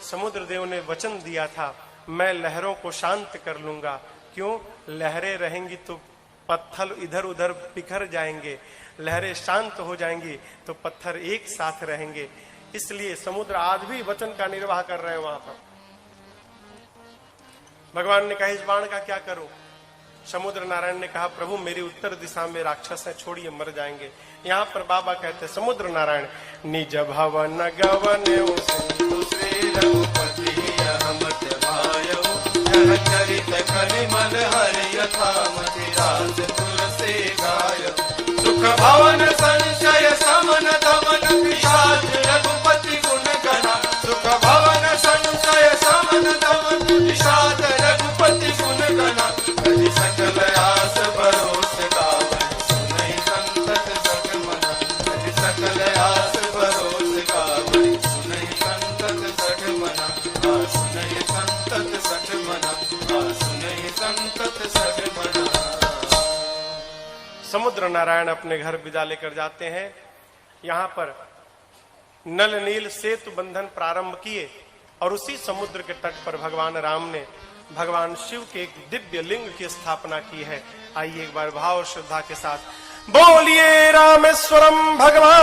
S1: समुद्र देव ने वचन दिया था मैं लहरों को शांत कर लूंगा। क्यों? लहरें रहेंगी तो पत्थर इधर उधर बिखर जाएंगे, लहरें शांत हो जाएंगी तो पत्थर एक साथ रहेंगे। इसलिए समुद्र आज भी वचन का निर्वाह कर रहे हैं वहां पर। भगवान ने कहा इस बाण का क्या करूं? समुद्र नारायण ने कहा प्रभु मेरी उत्तर दिशा में राक्षस है, छोड़िए मर जाएंगे। यहाँ पर बाबा कहते समुद्र नारायण निज भवन गवन
S3: श्री रघुपति अहमत भायो यह चरित कलिमल हरि यथामति राज तुलसी गाय सुख भवन संशय समन दमन पिशाच रघुपति गुण गणा सुख भवन संशय समन दमन पिशाच रघुपति गुण गणा हरि सकल आस भरोस गावै सुनहि संतत सठ मना हरि सकल आस भरोस गावै सुनहि संतत सठ मना सुनहि संतत सठ मना सुनहि संतत सठ मना।
S1: समुद्र नारायण अपने घर विदा लेकर जाते हैं। यहाँ पर नल नील सेतु बंधन प्रारंभ किए और उसी समुद्र के तट पर भगवान राम ने भगवान शिव के एक दिव्य लिंग की स्थापना की है। आइए एक बार भाव और श्रद्धा के साथ बोलिए रामेश्वरम भगवान